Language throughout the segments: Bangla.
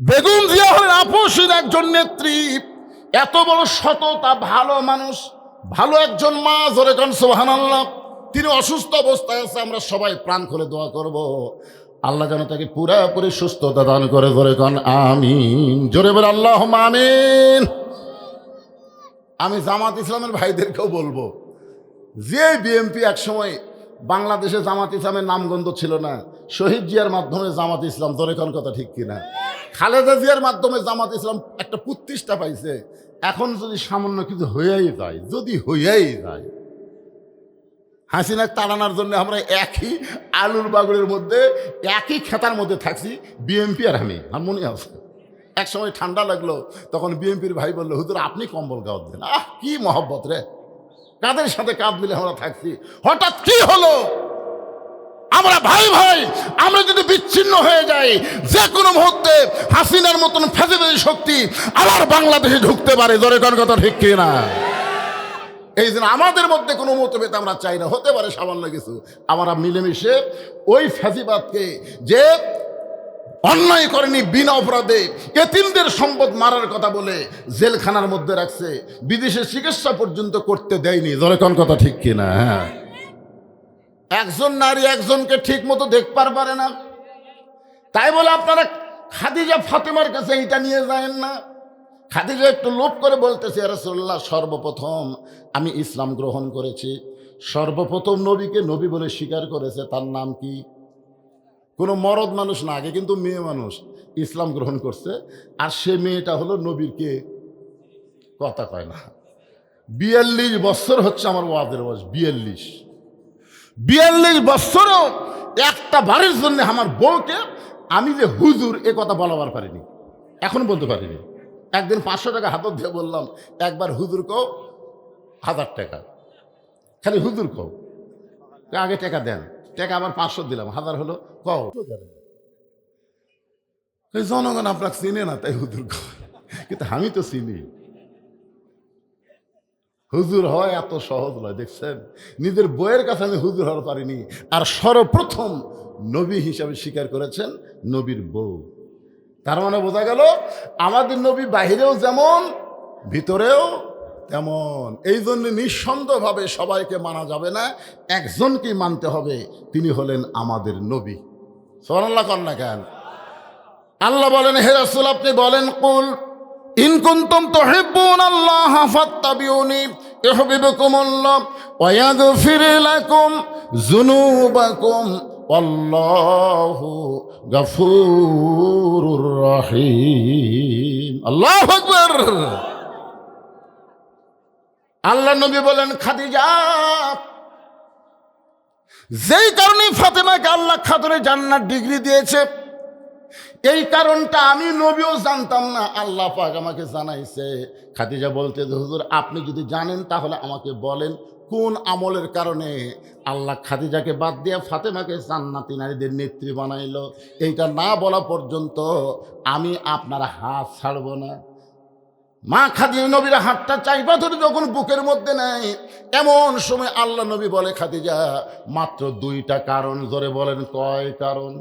বেগম জিয়া হলেন আপসীর একজন নেত্রী, এত বড় সততা, ভালো মানুষ, ভালো একজন মা। জোরে কান সুবহানাল্লাহ। তিনি অসুস্থ অবস্থায় আছে, আমরা সবাই প্রাণ খুলে দোয়া করব আল্লাহ যেন তাকে পুরাপুরি সুস্থতা দান করে। জোরে কান আমিন। জোরে বলে আল্লাহুম্মা আমিন। আমি জামাত ইসলামের ভাইদেরকেও বলবো, যে বিএনপি একসময় বাংলাদেশে জামাত ইসলামের নামগন্ধ ছিল না, শহীদ জিয়ার মাধ্যমে জামাত ইসলাম, ধরে কোন কথা ঠিক কিনা, খালেদা জিয়ার মাধ্যমে জামাত ইসলাম একটা প্রতিষ্ঠা পাইছে। এখন যদি সামান্য কিছু হইয়াই যায়, যদি হইয়াই যায়, হাসিনা তাড়ানোর জন্য আমরা একই আলুর বাগুড়ের মধ্যে, একই খেতার মধ্যে থাকছি, বিএনপি আর আমি। আমার মনে আছে এক সময় ঠান্ডা লাগলো, তখন বিএনপির ভাই বললো, হুজুর আপনি কম্বল গাওয়া দেন। আহ, কি মহব্বত রে, কাদের সাথে কাঁধ মিলে আমরা থাকছি। হঠাৎ কি হলো, আমরা ভাই ভাই, আমরা যদি বিচ্ছিন্ন হয়ে যাই, যে কোনো মুহূর্তে হাসিনার মতন ফ্যাসিবাদী শক্তি আবার বাংলাদেশে ঢুকতে পারে। জোরে কোন কথা ঠিক কিনা? এই জন্য আমাদের মধ্যে কোনো মতভেদ আমরা চাই না। হতে পারে সামান্য কিছু, আমরা মিলেমিশে ওই ফ্যাসিবাদকে, যে অন্যায় করেনি, বিনা অপরাধে এতিমদের সম্পদ মারার কথা বলে জেলখানার মধ্যে রাখছে, বিদেশে চিকিৎসা পর্যন্ত করতে দেয়নি। জোরে কোন কথা ঠিক কিনা? হ্যাঁ, একজন নারী একজনকে ঠিক মতো দেখতে পারে না, তাই বলে আপনারা খাদিজা ফাতেমার কাছে এইটা নিয়ে যায়েন না। খাদিজা একটু লোভ করে বলতেছে, ইয়া রাসূলুল্লাহ, সর্বপ্রথম আমি ইসলাম গ্রহণ করেছি, সর্বপ্রথম নবীকে নবী বলে স্বীকার করেছে, তার নাম কি? কোনো মরদ মানুষ না, আগে কিন্তু মেয়ে মানুষ ইসলাম গ্রহণ করছে, আর সে মেয়েটা হলো নবীর কে? কথা কয় না। 42 বছর হচ্ছে আমার ওয়াজের বয়স, 42 বছরও একটা বারের জন্য আমার বউকে আমি যে হুজুর এ কথা বলাবার পারিনি, এখন বলতে পারিনি। একদিন 500 টাকা হাতত দিয়ে বললাম, একবার হুজুর কও 1000 টাকা, খালি হুজুর কও, আগে টাকা দেন, টাকা আবার 500 দিলাম, 1000 হলো, কও। জনগণ আপনাকে চিনে না, তাই হুজুর কও, কিন্তু আমি তো চিনি। হুজুর হয় এত সহজ নয়, দেখছেন? নিজের বইয়ের কাছে আমি হুজুর হওয়ার পারিনি, আর সর্বপ্রথম নবী হিসাবে স্বীকার করেছেন নবীর বউ। তার মানে বোঝা গেল আমাদের নবী বাহিরেও যেমন ভিতরেও তেমন। এই জন্য নিঃসন্দেহভাবে সবাইকে মানা যাবে না, একজনকেই মানতে হবে, তিনি হলেন আমাদের নবী। সুবহানাল্লাহ কন না কেন? আল্লাহ বলেন, হে রাসূল আপনি বলেন, কুল ইন কুনতুম তুহিব্বুনাল্লাহ ফাত্তাবিউনি ইউহিব্বুকুমুল্লাহ ওয়া ইয়াগফির লাকুম যুনুবাকুম আল্লাহু গফুরুর রহিম। আল্লাহু আকবার। আল্লাহ নবী বলেন, খাদিজা, যেই কারণে ফাতেমাকে আল্লাহ খাতুনে জান্নাত ডিগ্রি দিয়েছে, এই কারণটা আমি নবীও জানতাম না, আল্লাহ পাক আমাকে জানাইছে। খাদিজা বলতে, হুজুর আপনি যদি জানেন তাহলে আমাকে বলেন, কোন আমলের কারণে আল্লাহ খাদিজাকে বাদ দিয়ে ফাতেমাকে জান্নাতি নারীদের নেত্রী বানাইলো, এইটা না বলা পর্যন্ত আমি আপনার হাত ছাড়ব না। মা খাদিজা নবীর হাতটা চাইবা ধরে যখন বুকের মধ্যে নেয়, এমন সময় আল্লাহ নবী বলে, খাদিজা মাত্র 2টা কারণ। জোরে বলেন, কয় কারণ?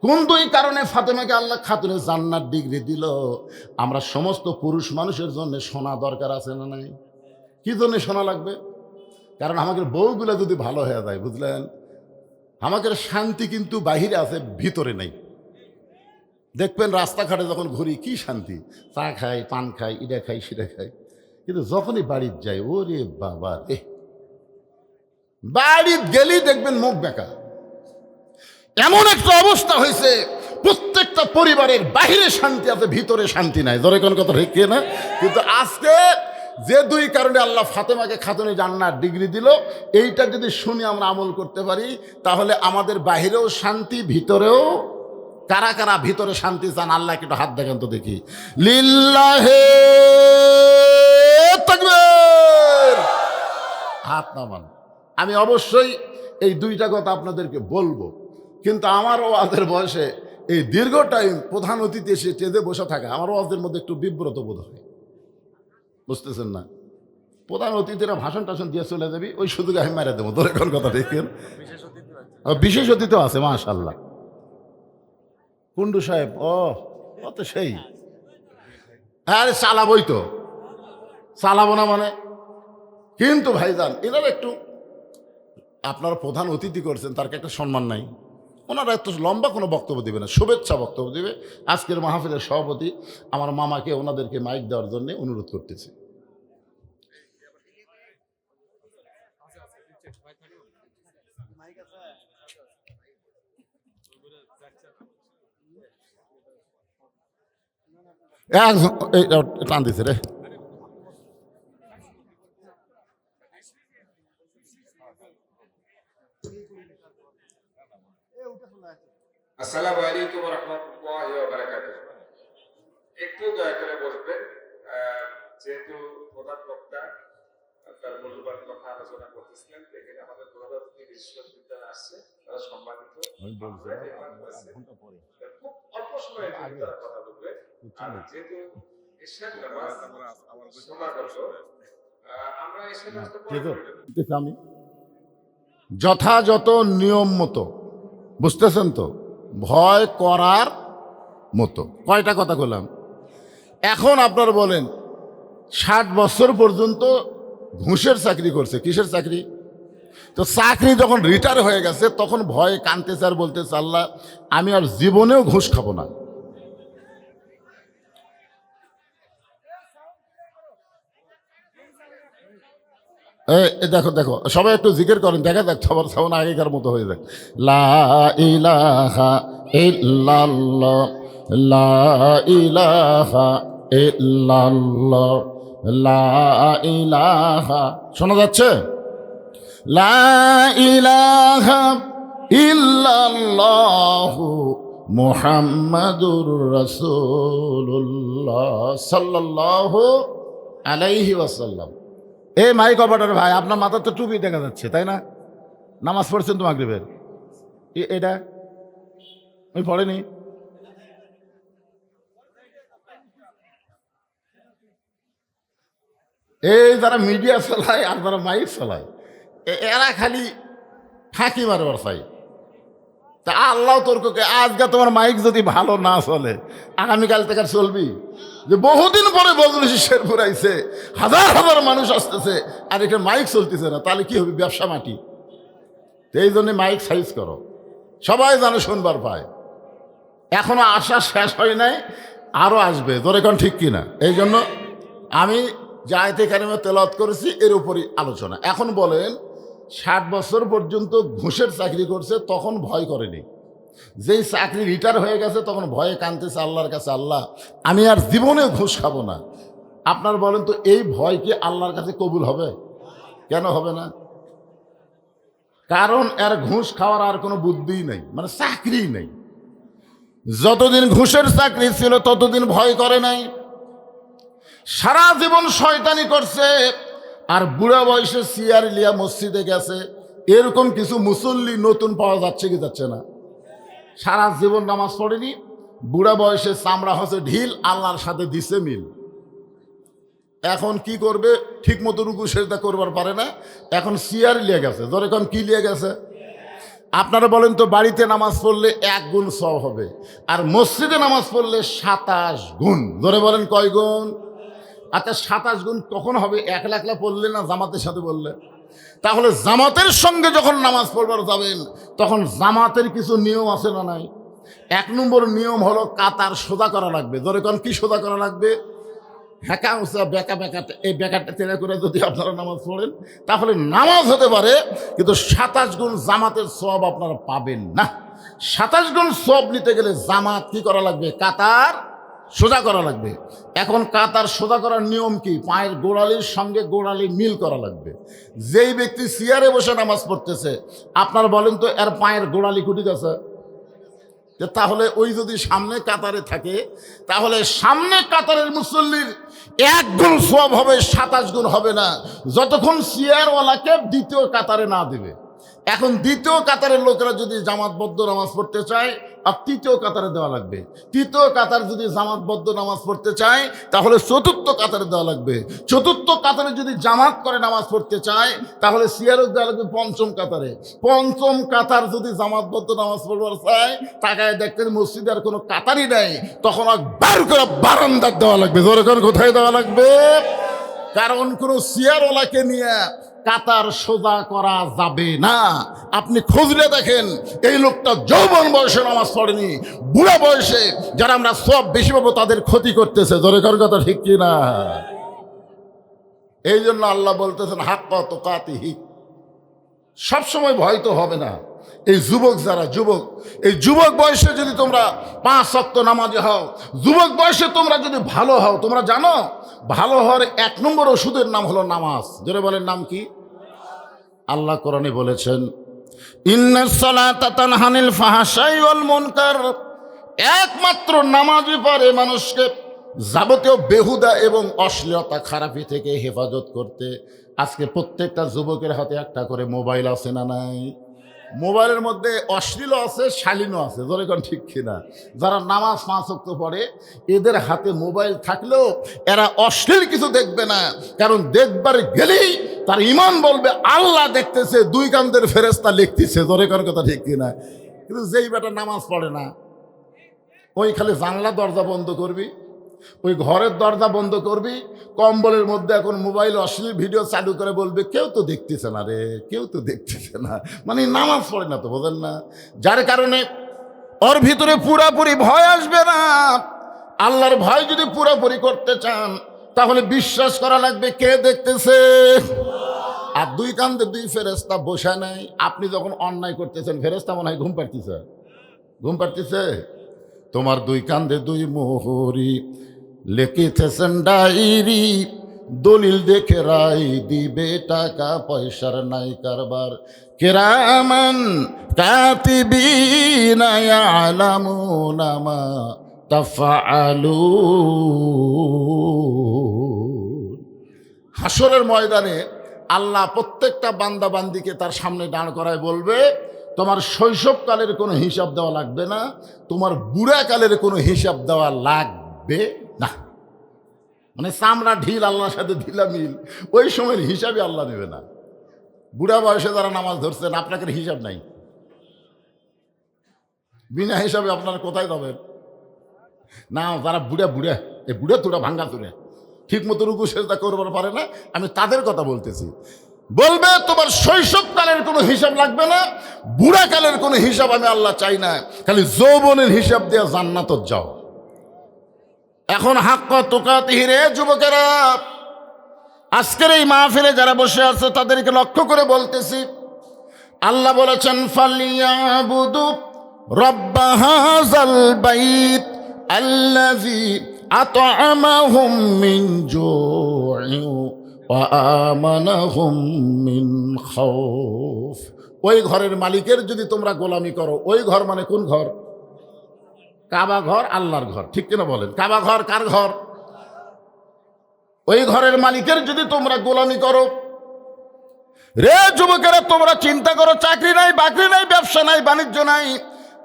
কোন 2 কারণে ফাতেমাকে আল্লাহ খাতুনে জান্নাত ডিগ্রি দিল? আমরা সমস্ত পুরুষ মানুষের জন্য শোনা দরকার আছে না নাই? কি জন্য শোনা লাগবে? কারণ আমাদের বউগুলো যদি ভালো হয়ে যায়, বুঝলেন, আমাদের শান্তি কিন্তু বাহিরে আছে, ভিতরে নেই। দেখবেন রাস্তাঘাটে যখন ঘুরি কি শান্তি, চা খাই, পান খাই, ইটা খাই, সেটা খাই, কিন্তু যখনই বাড়িতে যাই, ওরে বাবা রে, বাড়িতে গেলেই দেখবেন মুখ বেঁকা। এমন একটা অবস্থা হয়েছে, প্রত্যেকটা পরিবারের বাহিরে শান্তি আছে, ভিতরে শান্তি নাই। ধরে কোন কথা ঠিক না? কিন্তু আজকে যে 2 কারণে আল্লাহ ফাতেমাকে খাতুনে জান্নাত ডিগ্রি দিল, এইটা যদি শুনি আমরা আমল করতে পারি, তাহলে আমাদের বাহিরেও শান্তি, ভিতরেও। কারা কারা ভিতরে শান্তি চান? আল্লাহ একটু হাত দেখেন তো দেখি। লিল্লাহে তাকবীর। হাত নামান। আমি অবশ্যই এই 2টা কথা আপনাদেরকে বলবো, কিন্তু আমার ওয়াজের বয়সে এই দীর্ঘ টাইম প্রধান অতিথি এসে স্টেজে বসে থাকা, আমার ওয়াজের মধ্যে একটু বিব্রত বোধ হয়, বুঝতেছেন না? প্রধান অতিথিরা ভাষণ টাষণ দিয়ে চলে যাবি, ওই সুযোগে আমি মেরে দেবো। ধরে কোন কথা দেখেন, বিশেষ অতিথিও আছে মাশাআল্লাহ। কুন্ডু সাহেব, ও ও তো সেই, আরে চালাবই তো, চালাবো না মানে। কিন্তু ভাইজান এনারা একটু, আপনারা প্রধান অতিথি করছেন, তার একটা সম্মান নাই। ওনারা এত লম্বা কোনো বক্তব্য দিবে না, শুভেচ্ছা বক্তব্য দিবে। আজকের মাহফিলের সভাপতি আমার মামাকে ওনাদেরকে মাইক দেওয়ার জন্য অনুরোধ করতেছে। টান দিছে রে। আসসালামু আলাইকুম ওয়া রাহমাতুল্লাহি ওয়া বারাকাতুহু। একটু দয়া করে বসবেন, যেহেতু প্রধান বক্তা তার মূল্যবান কথা আলোচনা করতেছিলেন, এখানে আমাদের প্রধানমন্ত্রী বিশ্ববিদ্যালয় আসছে, তারা সম্মানিত, খুব অল্প সময়ের জন্য তারা কথা বলবে। আর যেহেতু এশার নামাজ সমাগত, আমরা এশার নামাজটা পড়ে আমি যথাযথ নিয়ম মতো, বুঝতেছেন তো, ভয় করার মতো কয়টা কথা বললাম। এখন আপনারা বলেন 60 বছর পর্যন্ত ঘুষের চাকরি করছে, কিসের চাকরি? তো চাকরি যখন রিটায়ার হয়ে গেছে তখন ভয়ে কানতেছে আর বলতেছে, আল্লাহ আমি আর জীবনেও ঘুষ খাবো না। দেখো দেখো সবাই একটু জিকির করেন, দেখা যাক সবার সামনে আগেকার মতো হয়ে যাক। লা ইলাহা ইল্লাল্লাহ, লা ইলাহা ইল্লাল্লাহ, লা ইলাহা, শোনা যাচ্ছে? লা ইলাহা ইল্লাল্লাহু মুহাম্মাদুর রাসূলুল্লাহ সাল্লাল্লাহু আলাইহি ওয়াসাল্লাম। এই মাইক অপারেটর ভাই, আপনার মাথার তো টুপি দেখা যাচ্ছে, তাই না? নামাজ পড়ছেন তো মাগরিবের? এটা আমি পড়েনি। এই যারা মিডিয়া চালায় আর যারা মাইক চালায়, এরা খালি ফাঁকি মারবার চাই। তা আল্লাহ তোরকে আজকে তোমার মাইক যদি ভালো না চলে, আগামীকাল থেকে আর চলবি? যে বহুদিন পরে বজলুসি শেরপুর আইছে, হাজার হাজার মানুষ আসতেছে, আর এটা মাইক চলতেছে না, তাহলে কি হবে? ব্যবসা মাটি। এই জন্য মাইক সাইজ করো, সবাই যেন শুনবার পায়। এখনো আসা শেষ হয় নাই, আরও আসবে, তোর এখন ঠিক কিনা? এই জন্য আমি যে আয়াতে কারিমা তেলাওয়াত করেছি এর উপরই আলোচনা। এখন বলেন 60 বছর পর্যন্ত ঘুষের চাকরি করছে, তখন ভয় করেনি। যেই চাকরি রিটায়ার হয়ে গেছে তখন ভয়ে কাঁদতেছে আল্লাহর কাছে, আল্লাহ আমি আর জীবনে ঘুষ খাবো না। আপনার বলেন তো এই ভয় কি আল্লাহর কাছে কবুল হবে? কেন হবে না? কারণ এর ঘুষ খাওয়ার আর কোনো বুদ্ধিই নেই, মানে চাকরিই নেই। যতদিন ঘুষের চাকরি ছিল ততদিন ভয় করে নাই, সারা জীবন শয়তানি করছে, আর বুড়া বয়সে সিয়ার লিয়া মসজিদে গেছে। এরকম কিছু মুসল্লি নতুন পাওয়া যাচ্ছে কি যাচ্ছে না? সারা জীবন নামাজ পড়েনি, বুড়া বয়সে চামড়া হচ্ছে ঢিল, আল্লাহর সাথে দিছে মিল। এখন কি করবে? ঠিক মতো রুকু সেজদা করবার পারে না, এখন সিয়ার লিয়ে গেছে। ধর এখন কি লিয়ে গেছে? আপনারা বলেন তো, বাড়িতে নামাজ পড়লে 1 গুণ সওয়াব হবে, আর মসজিদে নামাজ পড়লে 27 গুণ। ধরে বলেন কয় গুণ? আচ্ছা 27 গুণ কখন হবে? একলা একলা পড়লে না জামাতের সাথে বললে? তাহলে জামাতের সঙ্গে যখন নামাজ পড়বার যাবেন তখন জামাতের কিছু নিয়ম আছে না নাই? 1 নম্বর নিয়ম হলো কাতার সোজা করা লাগবে। ধরে কোন কি সোজা করা লাগবে? হ্যাঁকা উঁচা বেঁকা বেঁকা, এই বেঁকাটা তেড়ে করে যদি আপনারা নামাজ পড়েন তাহলে নামাজ হতে পারে, কিন্তু 27 গুণ জামাতের সওয়াব আপনারা পাবেন না। 27 গুণ সওয়াব নিতে গেলে জামাত কি করা লাগবে? কাতার সোজা করা লাগবে। এখন কাতার সোজা করার নিয়ম কি? পায়ের গোড়ালির সঙ্গে গোড়ালি মিল করা লাগবে। যেই ব্যক্তি চেয়ারে বসে নামাজ পড়তেছে, আপনার বলেন তো এর পায়ের গোড়ালি কুটি গেছে? তাহলে ওই যদি সামনে কাতারে থাকে, তাহলে সামনে কাতারের মুসল্লির 1 গুণ সওয়াব হবে, 27 গুণ হবে না, যতক্ষণ চেয়ারওয়ালাকে দ্বিতীয় কাতারে না দিবে। এখন দ্বিতীয় কাতারের লোকেরা যদি জামাতবদ্ধ নামাজ পড়তে চায়, আর তৃতীয় কাতারে দেওয়া লাগবে। তৃতীয় কাতার যদি জামাতবদ্ধ নামাজ পড়তে চায়, তাহলে চতুর্থ কাতারে দেওয়া লাগবে। চতুর্থ কাতারে যদি জামাত করে নামাজ পড়তে চায়, তাহলে সিয়ারক দেওয়া লাগবে পঞ্চম কাতারে। পঞ্চম কাতার যদি জামাতবদ্ধ নামাজ পড়বার চায়, তাকায় দেখতে মসজিদে আর কোনো কাতারই নেই, তখন বার করে বারান্দার দেওয়া লাগবে। জোরে করে কোথায় দেওয়া লাগবে? কারণ কোনো সিয়ারওয়ালাকে নিয়ে কাতার সোজা করা যাবে না। আপনি খুঁজলে দেখেন, এই লোকটা যৌবন বয়সে নামাজ পড়েনি, বুড়া বয়সে যারা আমরা সব বেশি পাবো তাদের ক্ষতি করতেছে। জোরে কর কথা ঠিক কিনা? এই জন্য আল্লাহ বলতেছেন হাক্কা তুকাতিহি, সবসময় ভয় তো হবে না। এই যুবক যারা এই যুবক বয়সে যদি তোমরা 5 ওয়াক্ত নামাজি হও, যুবক বয়সে তোমরা যদি ভালো হও, তোমরা জানো ভালো হওয়ার 1 নম্বর ওষুধের নাম হলো নামাজ। জোরে বলেন নাম কি? আল্লাহ কোরআনে বলেছেন ইন্নাস সালাতা তানহা আনিল ফাহশাই ওয়াল মুনকার, একমাত্র নামাজই পারে মানুষকে যাবতীয় বেহুদা এবং অশ্লীলতা খারাপি থেকে হেফাজত করতে। আজকে প্রত্যেকটা যুবকের হাতে একটা করে মোবাইল আছে না নাই? মোবাইলের মধ্যে অশ্লীলও আছে, শালীনও আছে। জোরে কোন ঠিক কিনা? যারা নামাজ 5 ওয়াক্ত পড়ে, এদের হাতে মোবাইল থাকলেও এরা অশ্লীল কিছু দেখবে না, কারণ দেখবার গেলেই তার ইমান বলবে আল্লাহ দেখতেছে, 2 কান্দের ফেরেশতা লিখতেছে। জোরে কোন কথা ঠিক কিনা? কিন্তু যেই বেটা নামাজ পড়ে না, ওই খালি জানলা দরজা বন্ধ করবি, ওই ঘরের দরজা বন্ধ করবি, কম্বলের মধ্যে এখন মোবাইল অশ্লীল ভিডিও চালু করে বলবে কেউ তো দেখতেছে না রে, কেউ তো দেখতেছে না। মানে নামাজ পড়ে না তো, বোঝেন না? যার কারণে ওর ভিতরে পুরাপুরি ভয় আসবে না। আল্লাহর ভয় যদি পুরাপুরি করতে চান, তাহলে বিশ্বাস করা লাগবে কে দেখতেছে। আর 2 কান্দে 2 ফেরেশতা বসে নাই। আপনি যখন অন্যায় করতেছেন, ফেরেশতা মনে হয় ঘুম পাড়তেছে। তোমার 2 কান্দে 2 মোহরি লিখিতেছেন ডায়েরি, দলিল দেখে রায় দিবে, টাকা পয়সার নাই কারবার। কিরামান কাতিবিনা ইয়ালামুনা মা তাফআলুন। হাসরের ময়দানে আল্লাহ প্রত্যেকটা বান্দা বান্দিকে তার সামনে দাঁড় করায় বলবে, তোমার শৈশবকালের কোনো হিসাব দেওয়া লাগবে না, তোমার বুড়াকালের কোনো হিসাব দেওয়া লাগবে না। মানে চামড়া ঢিল আল্লাহর সাথে ঢিলা মিল, ওই সময়ের হিসাবই আল্লাহ নেবে না। বুড়া বয়সে যারা নামাজ ধরছেন, আপনাকে হিসাব নাই। বিনা হিসাবে আপনারা কোথায় যাবেন? না, যারা বুড়া এই বুড়া তুড়া ভাঙ্গা তুড়ে ঠিক মতো রুকু সেজদা করবার পারে না, আমি তাদের কথা বলতেছি। বলবে তোমার শৈশবকালের কোনো হিসাব লাগবে না, বুড়াকালের কোনো হিসাব আমি আল্লাহ চাই না, খালি যৌবনের হিসাব দিয়ে জান্নাতত যাও। এখন হাক্কা তুকাতিহি রে যুবকেরা, আজকের এই মাহফিলে যারা বসে আছে তাদেরকে লক্ষ্য করে বলতেছি, আল্লাহ বলেছেন ফালিয়াবুদু রব্ব হাযাল বাইত আল্লাযী আত'আমাহুম মিন জু'ইন ওয়া আমানাহুম মিন খাউফ। ওই ঘরের মালিকের যদি তোমরা গোলামি করো, ওই ঘর মানে কোন ঘর? কাবা ঘর, আল্লাহর ঘর, ঠিক কিনা বলেন? কাবা ঘর কার ঘর? ওই ঘরের মালিকের যদি তোমরা গোলামি করো। রে যুবকেরা, তোমরা চিন্তা করো, চাকরি নাই, বাকরি নাই, ব্যবসা নাই, বাণিজ্য নাই,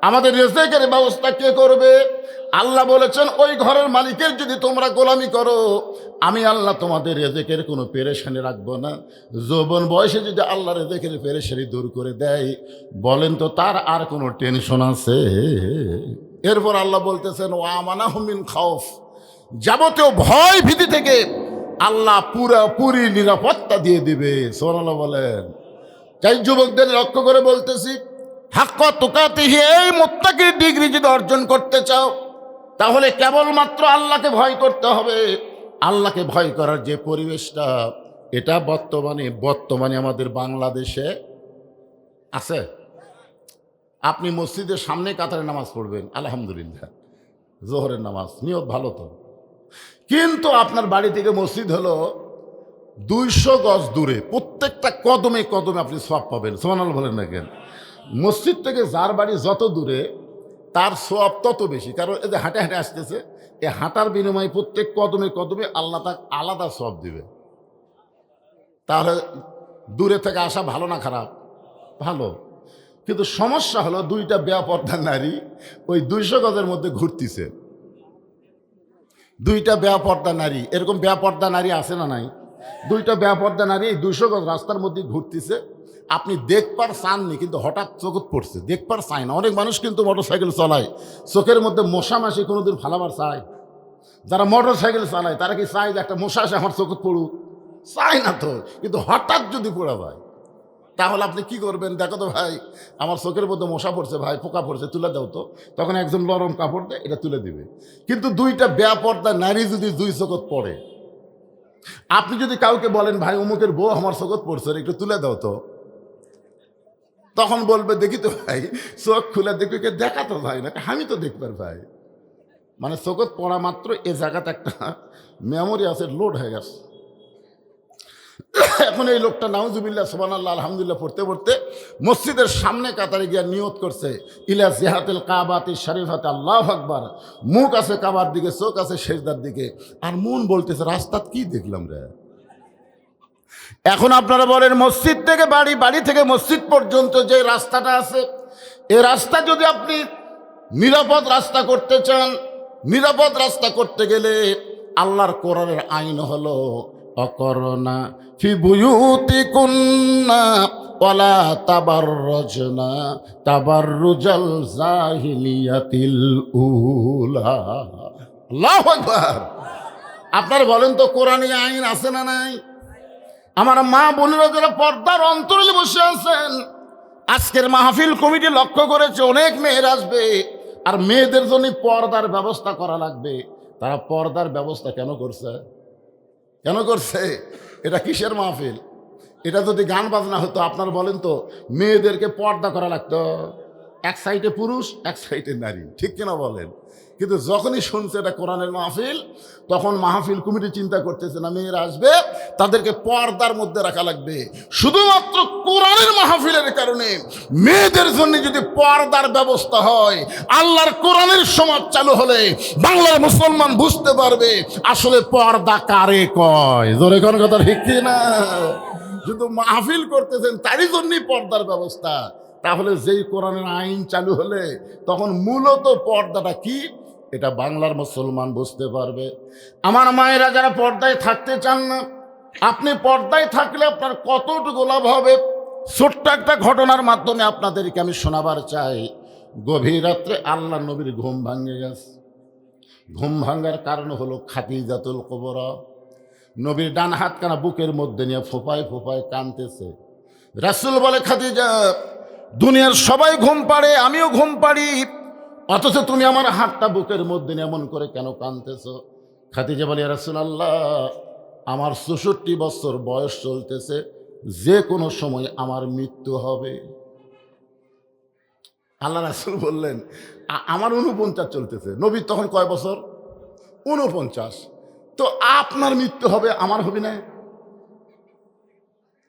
আমাদের রিজেকের ব্যবস্থা কে করবে? আল্লাহ বলেছেন ওই ঘরের মালিকের যদি তোমরা গোলামি করো, আমি আল্লাহ তোমাদের রিজেকের কোনো পেরেশানি রাখবো না। যৌবন বয়সে যদি আল্লাহ রিজেকের পেরেশানি দূর করে দেয়, বলেন তো তার আর কোনো টেনশন আছে? এরপর আল্লাহ বলতেছেন ওয়া আমানাহুম মিন খাউফ, যাবতীয় ভয় ভীতি থেকে আল্লাহ পুরোপুরি নিরাপত্তা দিয়ে দিবে। সুবহানাল্লাহ বলেন। তাই যুবকদের লক্ষ্য করে বলতেছি, হাক্কা তুকাতিহি, এই মুত্তাকির ডিগ্রি যদি অর্জন করতে চাও, তাহলে কেবলমাত্র আল্লাহকে ভয় করতে হবে। আল্লাহকে ভয় করার যে পরিবেশটা, এটা বর্তমানে আমাদের বাংলাদেশে আছে। আপনি মসজিদের সামনে কাতারে নামাজ পড়বেন, আলহামদুলিল্লাহ, জোহরের নামাজ, নিয়ত ভালো তো, কিন্তু আপনার বাড়ি থেকে মসজিদ হলো 200 গজ দূরে, প্রত্যেকটা কদমে কদমে আপনি সওয়াব পাবেন। সুবহানাল্লাহ বলেন না কেন? মসজিদ থেকে যার বাড়ি যত দূরে, তার সওয়াব তত বেশি, কারণ এই যে হাঁটে হাঁটে আসতেছে, এই হাঁটার বিনিময়ে প্রত্যেক কদমে কদমে আল্লাহ তাকে আলাদা সওয়াব দিবে। তাহলে দূরে থেকে আসা ভালো না খারাপ? ভালো, কিন্তু সমস্যা হলো দুইটা বেপর্দা নারী ওই 200 গজের মধ্যে ঘুরতেছে। দুইটা বেপর্দা নারী, এরকম বেপর্দা নারী আছে না নাই? দুইটা বেপর্দা নারী এই 200 গজ রাস্তার মধ্যে ঘুরতেছে। আপনি দেখবার চাননি, কিন্তু হঠাৎ চোখত পড়ছে, দেখবার চায় না। অনেক মানুষ কিন্তু মোটরসাইকেল চালায়, চোখের মধ্যে মশা মাসি কোনোদিন ফালাবার চায়? যারা মোটরসাইকেল চালায় তারা কি চায় যে একটা মশা আসে আমার চোখত পড়ুক? চায় না তো। কিন্তু হঠাৎ যদি পড়া যায়, তাহলে আপনি কি করবেন? দেখো তো ভাই, আমার চোখের মধ্যে মশা পড়ছে, ভাই পোকা পড়ছে, তুলে দাও তো। তখন একজন নরম কাপড় দেয়, এটা তুলে দিবে। কিন্তু দুইটা বেপর্দা নারী যদি 2 চোখত পড়ে, আপনি যদি কাউকে বলেন ভাই অমুকের বউ আমার চোখত পড়ছে, একটু তুলে দাও তো, তখন বলবে দেখি তো ভাই, চোখ খুলে দেখবে, কে দেখা তো ভাই না, আমি তো দেখবার ভাই। মানে চোখত পড়া মাত্র এ জায়গাতে একটা মেমোরি আছে, লোড হয়ে গেছে। এখন এই লোকটা নাউজুবিল্লাহ সুবহানাল্লাহ আলহামদুলিল্লাহ পড়তে পড়তে মসজিদের সামনে কাতারে গিয়া নিয়ত করছে, ইলা জিহাতিল কাবাতি শরীফাতে আল্লাহু আকবার। মুখ আছে কাবার দিকে, চোখ আছে সেজদার দিকে, আর মন বলতেছে রাস্তাত কি দেখলাম রে। এখন আপনারা বলেন, মসজিদ থেকে বাড়ি, বাড়ি থেকে মসজিদ পর্যন্ত যে রাস্তাটা আছে, এই রাস্তা যদি আপনি নিরাপদ রাস্তা করতে চান, নিরাপদ রাস্তা করতে গেলে আল্লাহর কোরআনের আইন হলো অকরনা ফি বুয়ুতিকুন্না ওয়ালা তাবাররুজনা তাবাররুজাল জাহিলিয়াতিল উলা। আল্লাহু আকবার। আপনারা বলেন তো কোরআনী আইন আছে না নাই? আমার মা বোনেরা যারা পর্দার অন্তরালে বসে আছেন, আজকের মাহফিল কমিটি লক্ষ্য করেছে অনেক মেয়ের আসবে, আর মেয়েদের জন্য পর্দার ব্যবস্থা করা লাগবে। তারা পর্দার ব্যবস্থা কেন করছে? কেন করছে? এটা কিসের মাহফিল? এটা যদি গান বাজনা হতো, আপনার বলেন তো মেয়েদেরকে পর্দা করা লাগতো, এক সাইডে পুরুষ এক সাইডে নারী, ঠিক কিনা বলেন? কিন্তু যখনই শুনছে এটা কোরআনের মাহফিল, তখন মাহফিল কমিটি চিন্তা করতেছে না, মেয়েরা আসবে, তাদেরকে পর্দার মধ্যে রাখা লাগবে। শুধুমাত্র কোরআনের মাহফিলের কারণে মেয়েদের জন্য যদি পর্দার ব্যবস্থা হয়, আল্লাহর কোরআনের সমাজ চালু হলে বাংলার মুসলমান বুঝতে পারবে আসলে পর্দা কারে কয়। জোরে কোন কথা ঠিক না? শুধু মাহফিল করতেছেন তারই জন্যই পর্দার ব্যবস্থা। তাহলে যেই কোরআনের আইন চালু হলে তখন মূলত পর্দাটা কি, এটা বাংলার মুসলমান বুঝতে পারবে। আমার মায়েরা যারা পর্দায় থাকতে চান না, আপনি পর্দায় থাকলে আপনার কতটুকু লাভ হবে, ছোট্ট একটা ঘটনার মাধ্যমে আপনাদেরকে আমি শোনাবার চাই। গভীর রাত্রে আল্লাহ নবীর ঘুম ভাঙে গেছে। ঘুম ভাঙার কারণ হলো খাদিজাতুল কুবরা। নবীর ডান হাতখানা বুকের মধ্যে নিয়ে ফোঁপায় ফোঁপায় কাঁদতেছে। রাসূল বলে, খাদিজা, দুনিয়ার সবাই ঘুম পাড়ে, আমিও ঘুম পাড়ি, অথচ তুমি আমার হাতটা বুকের মধ্যে নিয়ে এমন করে কেন কাঁদতেছ? খাদিজা বলে, ইয়া রাসূলুল্লাহ, আমার 64 বছর বয়স চলতেছে, যে কোনো সময় আমার মৃত্যু হবে। আল্লাহ রাসূল বললেন, আমার 49 চলতেছে। নবীর তখন কয় বছর? 49। তো আপনার মৃত্যু হবে, আমার হবে না?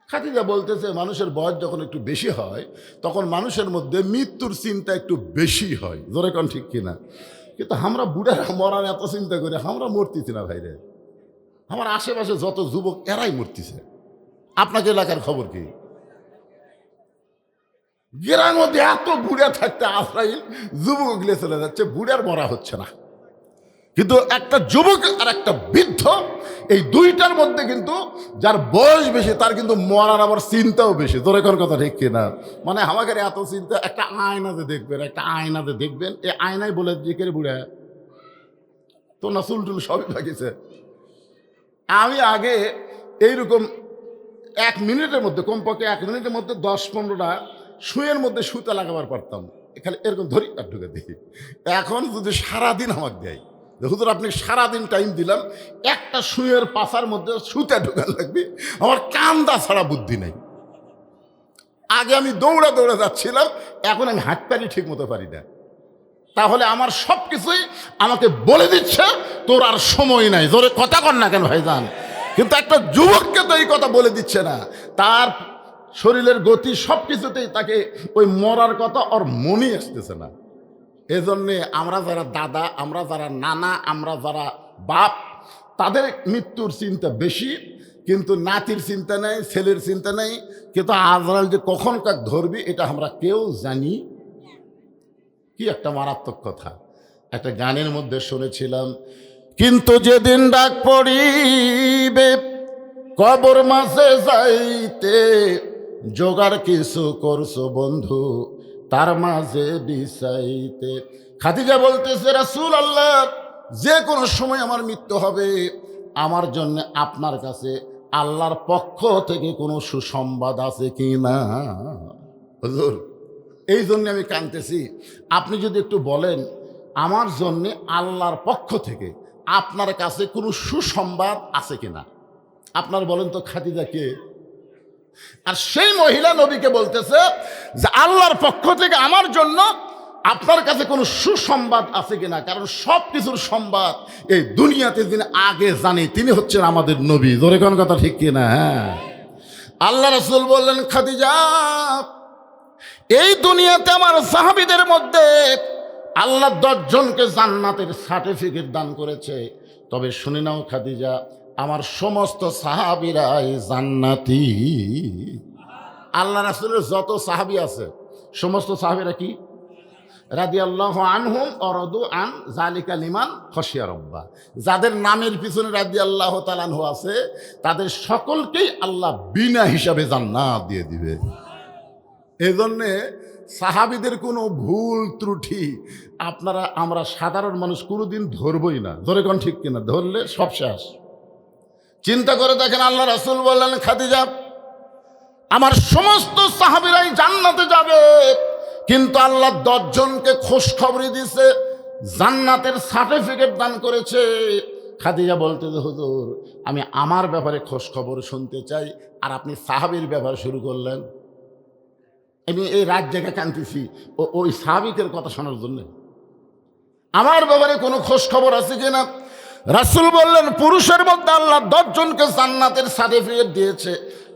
খাদিজা বলতেছে, মানুষের বয়স যখন একটু বেশি হয় তখন মানুষের মধ্যে মৃত্যুর চিন্তা একটু বেশি হয়। জোরে কোন ঠিক কিনা? কিন্তু আমরা বুড়ারা মরার এত চিন্তা করি, আমরা মরতেছি না ভাইরে। আমার আশেপাশে যত যুবক এরাই মরতেছে। আপনাকে এলাকার খবর কি? গ্রামের মধ্যে এত বুড়া থাকতে আজরাইল যুবক গিলে চলে যাচ্ছে, বুড়ার মরা হচ্ছে না। কিন্তু একটা যুবক আর একটা বৃদ্ধ, এই দুইটার মধ্যে কিন্তু যার বয়স বেশি তার কিন্তু মরার আবার চিন্তাও বেশি। তোর কোন কথা ঠিক কিনা? মানে আমাকে এত চিন্তা, একটা আয়নাতে দেখবেন, একটা আয়নাতে দেখবেন, এই আয়নায় বলে জিকের বুড়া তো না, চুল টুল সবই থাকিছে। আমি আগে এইরকম 1 মিনিটের মধ্যে, কমপক্ষে 1 মিনিটের মধ্যে 10-15টা সুঁয়ের মধ্যে সুতা লাগাবার পারতাম, এখানে এরকম ধরি আর ঢুকে দিই। এখন যদি সারাদিন আমাকে দেয়, হুজুর আপনি সারাদিন টাইম দিলাম, একটা সুঁয়ের পাশার মধ্যে সুতা ঢোকা লাগবে, আমার কান্দা ছাড়া বুদ্ধি নেই। আগে আমি দৌড়া দৌড়া যাচ্ছিলাম, এখন আমি হাঁটতে ঠিক মতো পারি না। তাহলে আমার সব কিছুই আমাকে বলে দিচ্ছে তোর আর সময় নাই। জোরে কথা কর না কেন ভাইজান? কিন্তু একটা যুবককে তো এই কথা বলে দিচ্ছে না, তার শরীরের গতি সব কিছুতেই তাকে ওই মরার কথা ওর মনেই আসতেছে না। এজন্যে আমরা যারা দাদা, আমরা যারা নানা, আমরা যারা বাপ, তাদের মৃত্যুর চিন্তা বেশি। কিন্তু নাতির চিন্তা নেই, ছেলের চিন্তা নেই, কিন্তু আজরাইল যে কখন কাক ধরবি এটা আমরা কেউ জানি। কি একটা মারাত্মক কথা একটা গানের মধ্যে শুনেছিলাম, কিন্তু যেদিন ডাক পড়িবে কবর মাঝে যাইতে, জোগাড় কিছু করছো বন্ধু তার মাঝে বিছাইতে। খাদিজা বলতেছে, রাসূলুল্লাহ, যে কোনো সময় আমার মৃত্যু হবে, আমার জন্য আপনার কাছে আল্লাহর পক্ষ থেকে কোনো সুসংবাদ আছে কি না? হুজুর, এই জন্য আমি কাঁদতেছি, আপনি যদি একটু বলেন আমার জন্য আল্লাহর পক্ষ থেকে আপনার কাছে কোনো সুসংবাদ আছে কিনা। আপনার বলেন তো খাদিজা কে? আর সেই মহিলা নবীকে বলতেছে যে আল্লাহর পক্ষ থেকে আমার জন্য আপনার কাছে কোনো সুসংবাদ আছে কিনা, কারণ সব কিছুর সংবাদ এই দুনিয়াতে যিনি আগে জানে তিনি হচ্ছেন আমাদের নবী। জোরে কোন কথা ঠিক কিনা? হ্যাঁ। আল্লাহ রাসূল বললেন, খাদিজা, এই দুনিয়াতে আমার সাহাবীদের মধ্যে আল্লাহ 10 জনকে জান্নাতের সার্টিফিকেট দান করেছে, তবে শুনে নাও খাদিজা, আমার সমস্ত সাহাবীরাই জান্নাতি। আল্লাহ রাসূলের যত সাহাবী আছে সমস্ত সাহাবীরা কি? রাদিয়াল্লাহু আনহুম ওয়া রাদু আন যালিকা লিমান খাশিয়া রাব্বা। যাদের নামের পিছনে রাদিয়াল্লাহু তাআলা আনহু আছে তাদের সকলকেই আল্লাহ বিনা হিসাবে জান্নাত দিয়ে দিবে। এই জন্যে সাহাবীদের কোনো ভুল ত্রুটি আমরা সাধারণ মানুষ কোনোদিন ধরবই না। ধরে কোন ঠিক কিনা? ধরলে সব শেষ। চিন্তা করে দেখেন, আল্লাহ রাসূল বললেন, খাদিজা, আমার সমস্ত সাহাবীরাই জান্নাতে যাবে, কিন্তু আল্লাহ 10 জনকে খোঁজখবরি দিয়েছে, জান্নাতের সার্টিফিকেট দান করেছে। খাদিজা বলতে, হুজুর, আমি আমার ব্যাপারে খোঁজখবর শুনতে চাই, আর আপনি সাহাবীর ব্যাপারে শুরু করলেন। আমি এই রাত জায়গায় কাঁদতেছি ওই সাহাবীদের কথা শোনার জন্য। আমার ব্যাপারে কোনো খোঁজখবর আছে কিনা? রাসূল বললেন, পুরুষের মধ্যে আল্লাহ 10 জনকে জান্নাতের সার্টিফিকেট দিয়েছে,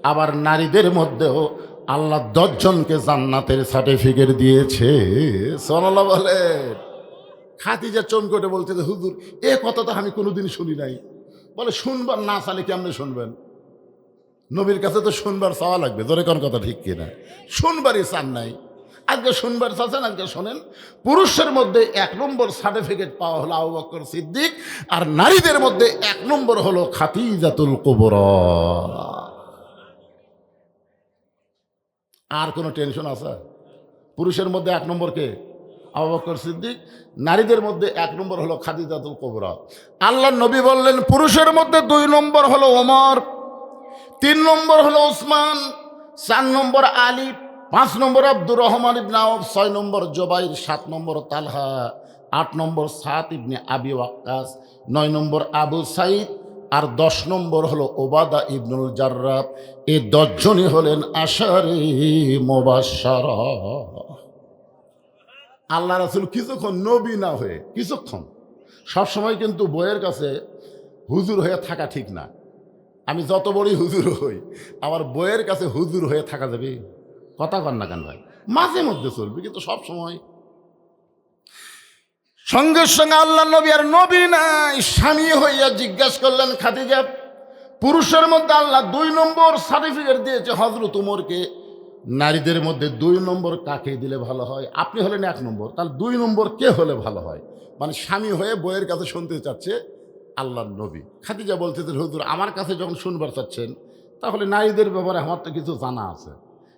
আবার নারীদের মধ্যেও আল্লাহ 10 জনকে জান্নাতের সার্টিফিকেট দিয়েছে। সুবহানাল্লাহ বলে। খাদিজা চমকে উঠে বলতে, হুজুর, এ কথা তো আমি কোনোদিন শুনি নাই। বলে, শুনবার না চাইলে কেমনে শুনবেন? নবীর কাছে তো শুনবার চাওয়া লাগবে। জোরে কোন কথা ঠিক কিনা? শুনবারই চান নাই, আজকে শুনবার চাচ্ছেন। আজকে শোনেন, পুরুষের মধ্যে 1 নম্বর সার্টিফিকেট পাওয়া হলো আবু বকর সিদ্দিক, আর নারীদের মধ্যে 1 নম্বর হলো খাদিজাতুল কুবরা। আর কোনো টেনশন আছে? পুরুষের মধ্যে 1 নম্বর কে? আবু বকর সিদ্দিক। নারীদের মধ্যে 1 নম্বর হলো খাদিজাতুল কুবরা। আল্লাহ নবী বললেন, পুরুষের মধ্যে 2 নম্বর হলো ওমর, 3 নম্বর হলো ওসমান, 4 নম্বর আলী, 5 নম্বর আব্দুর রহমান ইবনে আওফ, 6 নম্বর জুবাইর, 7 নম্বর তালহা, 8 নম্বর সাদ ইবনে আবি ওয়াক্কাস, 9 নম্বর আবু সাইদ, আর 10 নম্বর হলো ওবাদা ইবনুল জাররাহ। এই 10 জনই হলেন আশারে মুবাশশারা। আল্লাহ রাসূল কিছুক্ষণ নবী না হয়ে, কিছুক্ষণ, সবসময় কিন্তু বইয়ের কাছে হুজুর হয়ে থাকা ঠিক না। আমি যত বড়ই হুজুর হই, আমার বইয়ের কাছে হুজুর হয়ে থাকা যাবে? কথা কন না কেন ভাই? মাঝে মধ্যে চলবে, কিন্তু সব সময়। সঙ্গে সঙ্গে আল্লাহ নবী আর নবী নাই, স্বামী হইয়া জিজ্ঞাসা করলেন, খাদিজা, পুরুষের মধ্যে আল্লাহ 2 নম্বর সার্টিফিকেট দিয়েছে হযরত উমরকে, নারীদের মধ্যে 2 নম্বর কাকে দিলে ভালো হয়? আপনি হলেন 1 নম্বর, তাহলে 2 নম্বর কে হলে ভালো হয়? মানে স্বামী হয়ে বইয়ের কাছে শুনতে চাচ্ছে আল্লাহর নবী। খাদিজা বলতেছে, হুজুর, আমার কাছে যখন শুনবার চাচ্ছেন, তাহলে নারীদের ব্যাপারে আমার তো কিছু জানা আছে।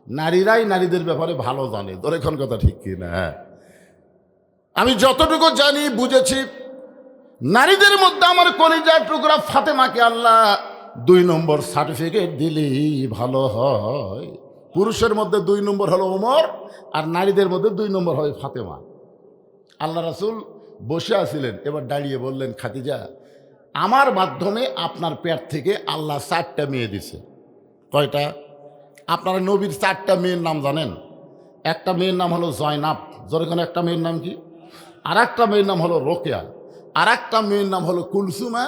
নারীরাই নারীদের ব্যাপারে ভালো জানে। তোর এখন কথা ঠিক কি না? আমি যতটুকু জানি, বুঝেছি, নারীদের মধ্যে আমার কলিজার টুকরা ফাতেমাকে আল্লাহ 2 নম্বর সার্টিফিকেট দিলেই ভালো হয়। পুরুষের মধ্যে 2 নম্বর হলো ওমর, আর নারীদের মধ্যে 2 নম্বর হয় ফাতেমা। আল্লাহ রাসূল বসে আছিলেন, এবার দাঁড়িয়ে বললেন, খাদিজা, আমার মাধ্যমে আপনার পেট থেকে আল্লাহ 4টা মেয়ে দিছে। কয়টা? আপনারা নবীর 4টা মেয়ের নাম জানেন? একটা মেয়ের নাম হলো জয়নাব, যেরকম একটা মেয়ের নাম কি? আর একটা মেয়ের নাম হলো রোকেয়া, আর একটা মেয়ের নাম হলো কুলসুমা,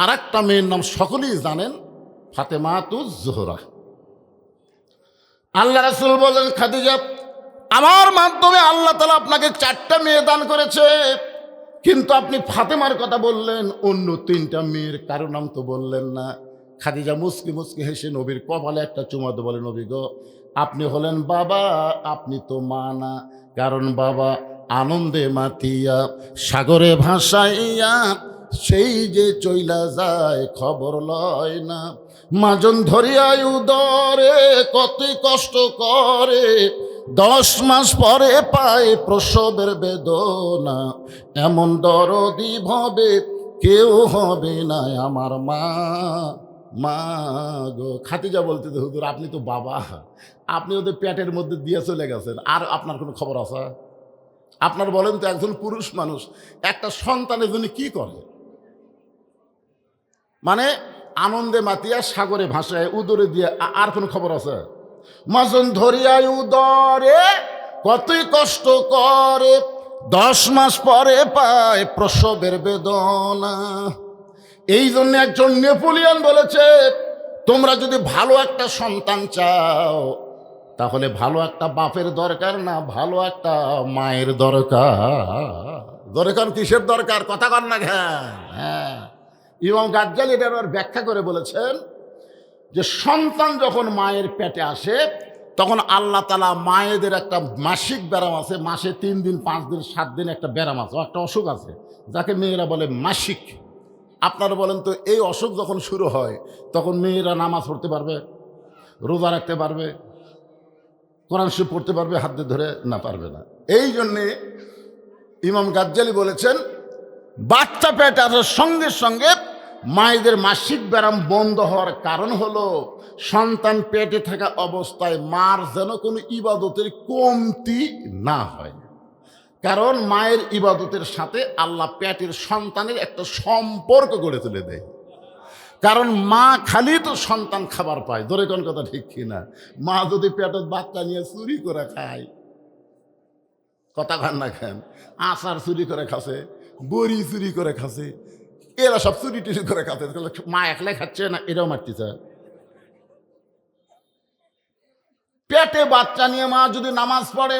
আর একটা মেয়ের নাম সকলেই জানেন, ফাতেমাতুজ জোহরা। আল্লাহ রাসূল বলেন, খাদিজা, আমার মাধ্যমে আল্লাহ তাআলা আপনাকে 4টা মেয়ে দান করেছে, কিন্তু আপনি ফাতেমার কথা বললেন, অন্য 3টা মেয়ের কারো নাম তো বললেন না। খাদিজা মুচকি মুচকি হেসে নবীর কপালে একটা চুমা দিয়ে বলে, নবী গো, আপনি হলেন বাবা, আপনি তো মা না। কারণ বাবা আনন্দে মাতিয়া সাগরে ভাসাইয়া সেই যে চইলা যায় খবর লয় না। মাজন ধরিয়া উদরে কতই কষ্ট করে, 10 মাস পরে পায় প্রসবের বেদনা। এমন দরদি ভবে কেউ হবে না আমার মা। মা গো, খাদিজা বলতে, হুজুর আপনি তো বাবা, আপনি ওদের পেটের মধ্যে দিয়ে চলে গেছেন, আর আপনার কোনো খবর আছে? আপনার বলেন তো, একজন পুরুষ মানুষ একটা সন্তানের জন্য কি করে? মানে আনন্দে মাতিয়া সাগরে ভাসায় উদরে দিয়ে, আর কোনো খবর আছে? মাজন ধরিয়া উদরে কতই কষ্ট করে, 10 মাস পরে পায় প্রসবের বেদনা। এই জন্য একজন নেপোলিয়ন বলেছে, তোমরা যদি ভালো একটা সন্তান চাও তাহলে ভালো একটা বাপের দরকার না, ভালো একটা মায়ের দরকার। দরকার কিসের দরকার? কথা কর না। হ্যাঁ, ইমাম গাজ্জালী এটার ব্যাখ্যা করে বলেছেন যে সন্তান যখন মায়ের পেটে আসে তখন আল্লাহ তাআলা মায়েদের একটা মাসিক ব্যারাম আছে, মাসে 3 দিন 5 দিন 7 দিন একটা ব্যারাম আছে, একটা অসুখ আছে যাকে মেয়েরা বলে মাসিক। আপনারা বলেন তো, এই অসুখ যখন শুরু হয় তখন মেয়েরা নামাজ পড়তে পারবে, রোজা রাখতে পারবে, কোরআন শরীফ পড়তে পারবে হাত দিয়ে ধরে? না, পারবে না। এই জন্যে ইমাম গাজ্জালী বলেছেন বাচ্চা পেটে আসার সঙ্গে সঙ্গে মায়েদের মাসিক ব্যারাম বন্ধ হওয়ার কারণ হলো সন্তান পেটে থাকা অবস্থায় মার যেন কোনো ইবাদতের কমতি না হয়। কারণ মায়ের ইবাদতের সাথে আল্লাহ পেটের সন্তানের একটা সম্পর্ক গড়ে তুলে দেয়। কারণ মা খালি তো সন্তান খাবার পায়, ধরে কোন কথা ঠিক কিনা? মা যদি পেটের বাচ্চা নিয়ে চুরি করে খায়, কথা খান না খান, আচার চুরি করে খাচ্ছে, বড়ি চুরি করে খাচ্ছে, এরা সব চুরি টুরি করে খাচ্ছে, মা একলাই খাচ্ছে না, এরাও মারতেছে। পেটে বাচ্চা নিয়ে মা যদি নামাজ পড়ে,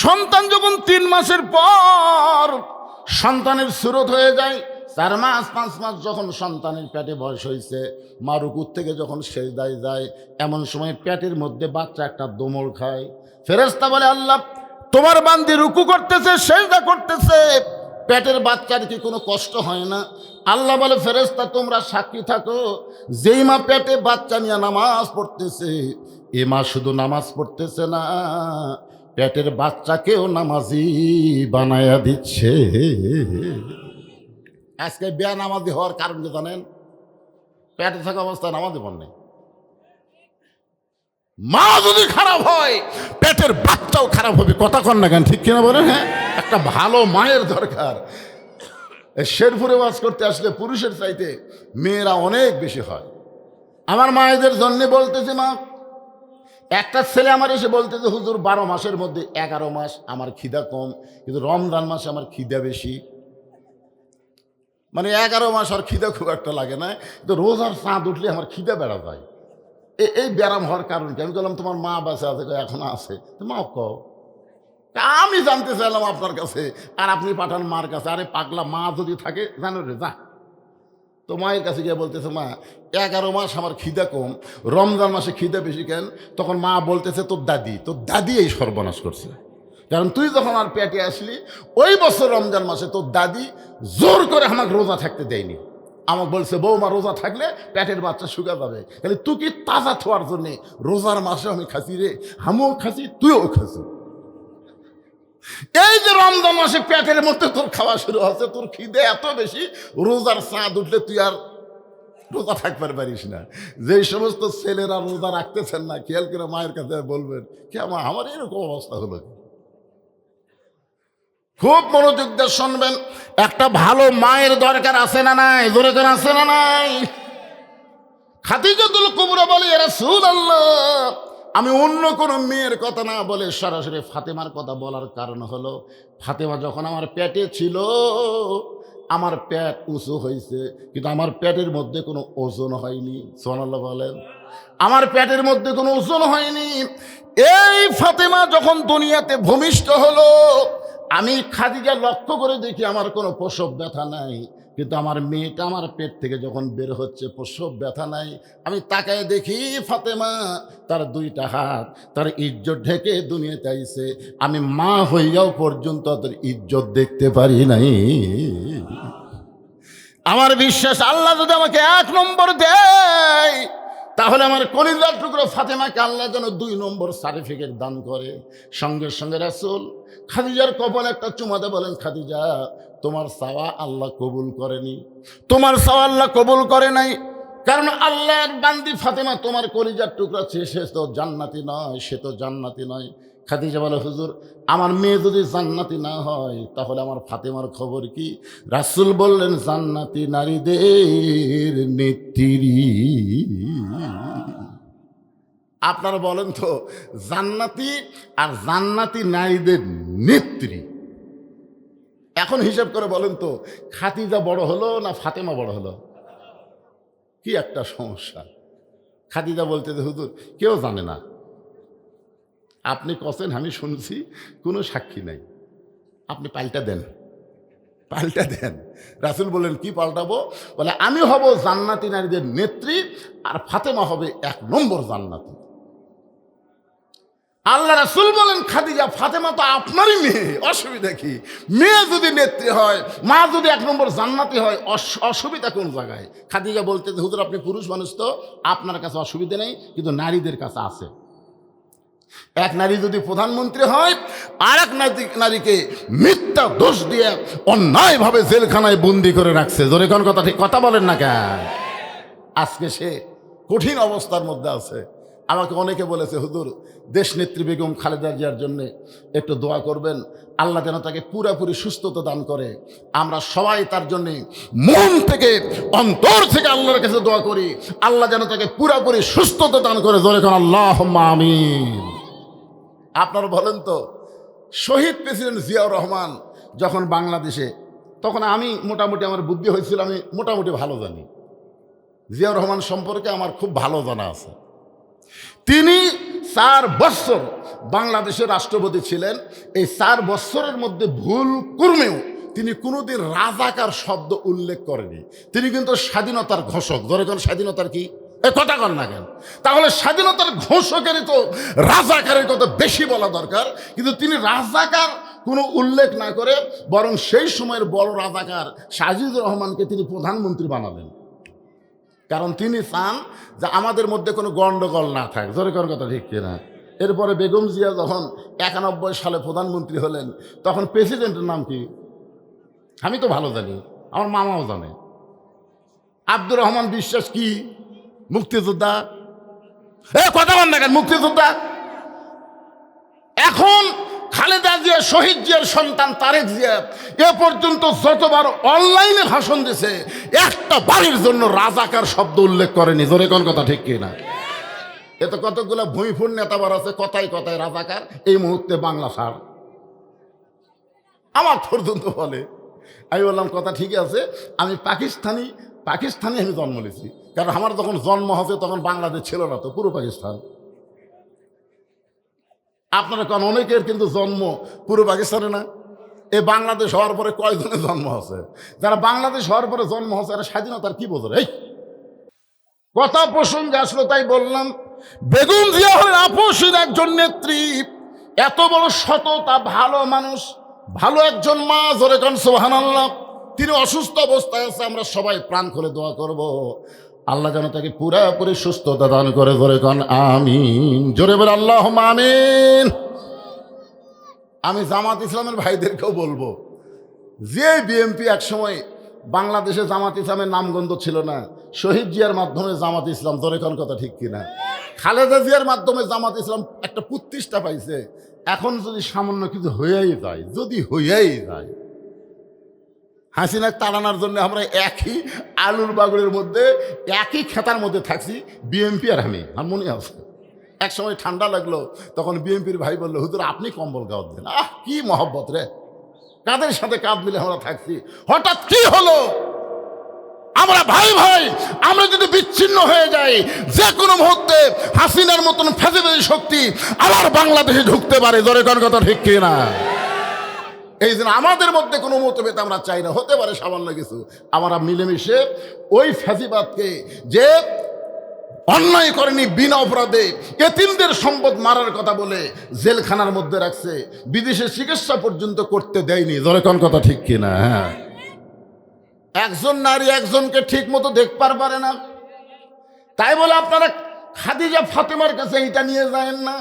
সন্তান যখন 3 মাসের পর সন্তানের সুরত হয়ে যায়, 4 মাস 5 মাস যখন সন্তানের পেটে বয়স হয়েছে, মা রুকুর থেকে যখন সেজদায় যায়, এমন সময় পেটের মধ্যে বাচ্চা একটা দোমল খায়। ফেরেশতা বলে, আল্লাহ তোমার বান্দি রুকু করতেছে, সেজদা করতেছে, পেটের বাচ্চার কি কোনো কষ্ট হয় না? আল্লাহ বলে, ফেরেশতা তোমরা সাক্ষী থাকো, যেই মা পেটে বাচ্চা নিয়ে নামাজ পড়তেছে, এ মা শুধু নামাজ পড়তেছে না, পেটের বাচ্চাকেও নামাজি বানায়া দিচ্ছে। আজকে বেনামাজি হওয়ার কারণ কি জানেন? পেটে থাকা অবস্থায় নামাজি পড়ে। মা যদি খারাপ হয় পেটের বাচ্চাও খারাপ হবে, কথা কন না কেন, ঠিক কিনা বলেন? হ্যাঁ, একটা ভালো মায়ের দরকার। শেরপুরে ওয়াজ করতে আসলে পুরুষের চাইতে মেয়েরা অনেক বেশি হয়। আমার মায়েদের জন্য বলতেছে, মা একটা ছেলে আমার এসে বলতেছে, হুজুর 12 মাসের মধ্যে 11 মাস আমার খিদা কম, কিন্তু রমজান মাসে আমার খিদা বেশি। মানে 11 মাস আর খিদা খুব একটা লাগে না, কিন্তু রোজার চাঁদ উঠলে আমার খিদা বেড়া যায়। এই ব্যারাম হওয়ার কারণ কি? আমি বললাম, তোমার মা বাসা আছে? এখন আছে। তো মা কও। আমি জানতে চাইলাম আপনার কাছে, আর আপনি পাঠান মার কাছে। আরে পাগলা, মা যদি থাকে জানো রে, যা তো মায়ের কাছে গিয়ে বলতেছে, মা 11 মাস আমার খিদা কম, রমজান মাসে খিদা বেশি কেন? তখন মা বলতেছে, তোর দাদি এই সর্বনাশ করছে। কারণ তুই যখন আর পেটে আসলি ওই বছর রমজান মাসে তোর দাদি জোর করে আমাকে রোজা থাকতে দেয়নি। আমাকে বলছে, বৌমা রোজা থাকলে পেটের বাচ্চা শুকা যাবে, তাহলে তুই কি তাজা থাকার জন্যে রোজার মাসে আমি খাসি রে, আমিও খাসি, তুইও খাসি। এই যে রমজান মাসে পেটের মধ্যে তোর খাওয়া শুরু হচ্ছে, তোর খিদে এত বেশি, রোজার চাঁদ উঠলে তুই আর রোজা থাকতে পারিস না। যেই সমস্ত ছেলেরা রোজা রাখতেছেন না, খেয়াল করে মায়ের কাছে বলবেন, কেমন আমার এরকম অবস্থা হলো। খুব মনোযোগ দিয়ে শুনবেন, একটা ভালো মায়ের দরকার আছে না নাই? দরকার আছে না নাই? খাদিজাতুল কুবরা বলে, ইয়া রাসূলুল্লাহ, আমি অন্য কোনো মেয়ের কথা না বলে সরাসরি ফাতেমার কথা বলার কারণ হলো, ফাতেমা যখন আমার পেটে ছিল আমার পেট উঁচু হয়েছে, কিন্তু আমার পেটের মধ্যে কোনো ওজন হয়নি। সুবহানাল্লাহ বলেন। আমার পেটের মধ্যে কোনো ওজন হয়নি। এই ফাতেমা যখন দুনিয়াতে ভূমিষ্ঠ হলো, আমি খাদিজা লক্ষ্য করে দেখি আমার কোনো প্রসব ব্যথা নাই, কিন্তু আমার মেয়েটা আমার পেট থেকে যখন বের হচ্ছে প্রসব ব্যথা নাই, আমি তাকায় দেখি ফাতেমা তার দুইটা হাত তার ইজ্জত ঢেকে দুনিয়াতে আইছে। আমি মা হইয়াও পর্যন্ত তার ইজ্জত দেখতে পারি নাই। আমার বিশ্বাস আল্লাহ যদি আমাকে 1 নম্বর দেয়, তাহলে আমার কলিজার টুকরো ফাতেমাকে আল্লাহ যেন 2 নম্বর সার্টিফিকেট দান করে। সঙ্গে সঙ্গে রাসূল খাদিজার কপালে একটা চুমাতে বলেন, খাদিজা তোমার চাওয়া আল্লাহ কবুল করেনি, তোমার চাওয়া আল্লাহ কবুল করে নাই। কারণ আল্লাহর বান্দি ফাতেমা তোমার কলিজার টুকরা, সে তো জান্নাতি নয়, সে তো জান্নাতি নয়। খাদিজা বলে, হুজুর আমার মেয়ে যদি জান্নাতি না হয় তাহলে আমার ফাতেমার খবর কি? রাসূল বললেন, জান্নাতি নারীদের নেত্রী। আপনারা বলেন তো, জান্নাতি আর জান্নাতি নারীদের নেত্রী, এখন হিসাব করে বলেন তো, খাদিজা বড় হলো না ফাতেমা বড় হলো? কি একটা সমস্যা। খাদিজা বলতে যে হুজুর কেউ জানে না, আপনি কছেন আমি শুনছি, কোনো সাক্ষী নাই, আপনি পাল্টা দেন, পাল্টা দেন। রাসূল বললেন, কি পাল্টাবো? বলে, আমি হব জান্নাতি নারীদের নেত্রী আর ফাতেমা হবে 1 নম্বর জান্নাতি। আল্লাহ রাসূল বলেন, খাদিজা ফাতেমা তো আপনারই মেয়ে, অসুবিধা কি? মেয়ে যদি নেত্রী হয়, মা যদি 1 নম্বর জান্নাতি হয়, অসুবিধা কোন জায়গায়? খাদিজা বলতে, হুজুর আপনি পুরুষ মানুষ তো, আপনার কাছে অসুবিধা নেই, কিন্তু নারীদের কাছে আছে। এক নারী যদি প্রধানমন্ত্রী হয়, আর এক নারীকে মিথ্যা দোষ দিয়ে অন্যায়ভাবে জেলখানায় বন্দি করে রাখছে। জোরে কোন কথা, ঠিক কথা বলেন না কেন? আজকে সে কঠিন অবস্থার মধ্যে আছে। আমাকে অনেকে বলেছে, হুজুর দেশনেত্রী বেগম খালেদা জিয়ার জন্য একটু দোয়া করবেন, আল্লাহ যেন তাকে পুরোপুরি সুস্থতা দান করে। আমরা সবাই তার জন্যে মন থেকে, অন্তর থেকে আল্লাহর কাছে দোয়া করি, আল্লাহ যেন তাকে পুরোপুরি সুস্থতা দান করে। জোরে কোন আল্লাহুম্মা আমিন। আপনারা বলেন তো, শহীদ প্রেসিডেন্ট জিয়াউর রহমান যখন বাংলাদেশে, তখন আমি মোটামুটি, আমার বুদ্ধি হয়েছিল, আমি মোটামুটি ভালো জানি। জিয়াউর রহমান সম্পর্কে আমার খুব ভালো জানা আছে। তিনি 4 বছর বাংলাদেশের রাষ্ট্রপতি ছিলেন। এই 4 বছরের মধ্যে ভুল কর্মেও তিনি কোনোদিন রাজাকার শব্দ উল্লেখ করেনি। তিনি কিন্তু স্বাধীনতার ঘোষক। ধরে কোন স্বাধীনতার কি এ কথা কন না কেন? তাহলে স্বাধীনতার ঘোষকেরই তো রাজাকারের কথা বেশি বলা দরকার। কিন্তু তিনি রাজাকার কোনো উল্লেখ না করে, বরং সেই সময়ের বড় রাজাকার সাজিদুর রহমানকে তিনি প্রধানমন্ত্রী বানালেন। কারণ তিনি চান যে আমাদের মধ্যে কোনো গণ্ডগোল না থাক। জোরে কোন কথা, ঠিক কিনা? এরপরে বেগম জিয়া যখন 91 সালে প্রধানমন্ত্রী হলেন, তখন প্রেসিডেন্টের নাম কি আমি তো ভালো জানি, আমার মামাও জানে। আব্দুর রহমান বিশ্বাস কি মুক্তিযোদ্ধা। কথা বল না কেন? মুক্তিযোদ্ধা। এখন খালেদা জিয়া, শহীদ জিয়ার সন্তান তারেক জিয়া এ পর্যন্ত যতবার অনলাইনে ভাষণ দিয়েছে, একটা বাড়ির জন্য রাজাকার শব্দ উল্লেখ করেনি। জোরে কোন কথা, ঠিক কিনা? এত কতগুলো ভূমিফুর নেতাবার আছে, কথায় কথায় রাজাকার। এই মুহূর্তে বাংলা সার আমার পর্যন্ত বলে। আমি বললাম, কথা ঠিক আছে, আমি পাকিস্তানি আমি জন্ম নিয়েছি। কারণ আমার যখন জন্ম হচ্ছে তখন বাংলাদেশ ছিল না, তো পুরো পাকিস্তান। আপনারা কারণ অনেকের কিন্তু জন্ম পুরো পাকিস্তানে না। এই বাংলাদেশ হওয়ার পরে কয়জনের জন্ম হচ্ছে? যারা বাংলাদেশ হওয়ার পরে জন্ম হচ্ছে, এরা স্বাধীনতার কি বোঝে? এই কথা প্রসঙ্গে আসলো তাই বললাম। বেগম জিয়া হলেন আপসীর একজন নেত্রী, এত বড় সততা, ভালো মানুষ, ভালো একজন মা। জোরে কোন সুবহানাল্লাহ। তিনি অসুস্থ অবস্থায় আছে, আমরা সবাই প্রাণ খুলে দোয়া করব, আল্লাহ যেন তাকে পুরোপুরি সুস্থতা দান করে। জোরে কোন আমিন। জোরে বলে আল্লাহুম্মা আমিন। আমি জামাত ইসলামের ভাইদেরকেও বলবো, যে বিএনপি একসময় বাংলাদেশে জামাত ইসলামের নামগন্ধ ছিল না, শহীদ জিয়ার মাধ্যমে জামাত ইসলাম, জোরে কোন কথা, ঠিক কিনা? খালেদা জিয়ার মাধ্যমে জামাত ইসলাম একটা প্রতিষ্ঠা পাইছে। এখন যদি সামান্য কিছু হয়েই যায়, যদি হয়েই যায়, হাসিনা তাড়ানোর জন্য আমরা একই আলুর বাগুড়ের মধ্যে, একই খেতার মধ্যে থাকছি, বিএনপি আর আমি। আমার মনে আছে এক সময় ঠান্ডা লাগলো, তখন বিএনপির ভাই বললো, হুজুর আপনি কম্বল গাওয়াত দেন। কি মহব্বত রে, কাদের সাথে কাঁধ মিলে আমরা থাকছি। হঠাৎ কি হলো? আমরা ভাই ভাই, আমরা যদি বিচ্ছিন্ন হয়ে যাই, যে কোনো মুহূর্তে হাসিনার মতন ফ্যাসিবাদী শক্তি আবার বাংলাদেশে ঢুকতে পারে। জোরে কোন কথা, ঠিক কিনা? এই জন্য আমাদের মধ্যে কোনো মতভেদ আমরা চাই না, হতে পারে সামান্য কিছু, আমরা মিলেমিশে ওই ফ্যাসিবাদকে যে অন্যায় করেনি বিনা অপরাধে এতিমদের সম্পদ মারার কথা বলে জেলখানার মধ্যে রাখছে, বিদেশে চিকিৎসা পর্যন্ত করতে দেয়নি, ধরে কোন কথা ঠিক কিনা? হ্যাঁ, একজন নারী একজনকে ঠিক মতো দেখতে পারে না, তাই বলে আপনারা খাদিজা ফাতেমার কাছে এটা নিয়ে যায়েন না।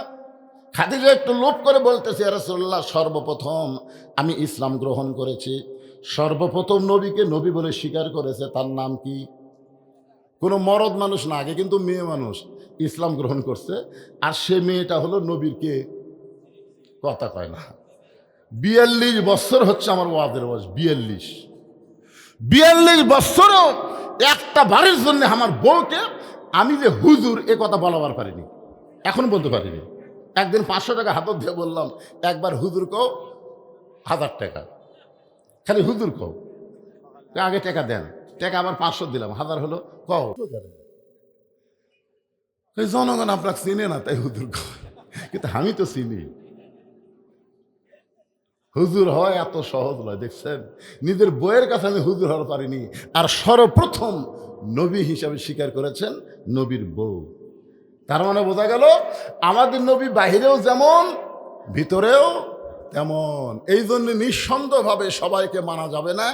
খাদিজা একটু লোভ করে বলতেছে, ইয়া রাসূলুল্লাহ, সর্বপ্রথম আমি ইসলাম গ্রহণ করেছি, সর্বপ্রথম নবীকে নবী বলে স্বীকার করেছে, তার নাম কি? কোনো মরদ মানুষ না, আগে কিন্তু মেয়ে মানুষ ইসলাম গ্রহণ করছে, আর সে মেয়েটা হলো নবীর কে? কথা কয় না। 42 বছর হচ্ছে আমার ওয়াজের বয়স, 42 বছরও একটা বারের জন্য আমার বউকে আমি যে হুজুর এ কথা বলাবার পারিনি, এখন বলতে পারিনি। একদিন 500 টাকা হাতত দিয়ে বললাম, একবার হুজুর কও 1000 টাকা, খালি হুজুর কও, আগে টাকা দেন, টাকা আবার 500 দিলাম, 1000 হলো, কও। এই জনগণ আপনাকে চিনে না তাই হুজুর কও, কিন্তু আমি তো চিনি। হুজুর হয় এত সহজ নয়, দেখছেন? নিজের বইয়ের কাছে আমি হুজুর হতে পারিনি, আর সর্বপ্রথম নবী হিসাবে স্বীকার করেছেন নবীর বউ। তার মানে বোঝা গেল আমাদের নবী বাহিরেও যেমন ভিতরেও তেমন। এই জন্য নিঃসন্দেহভাবে সবাইকে মানা যাবে না,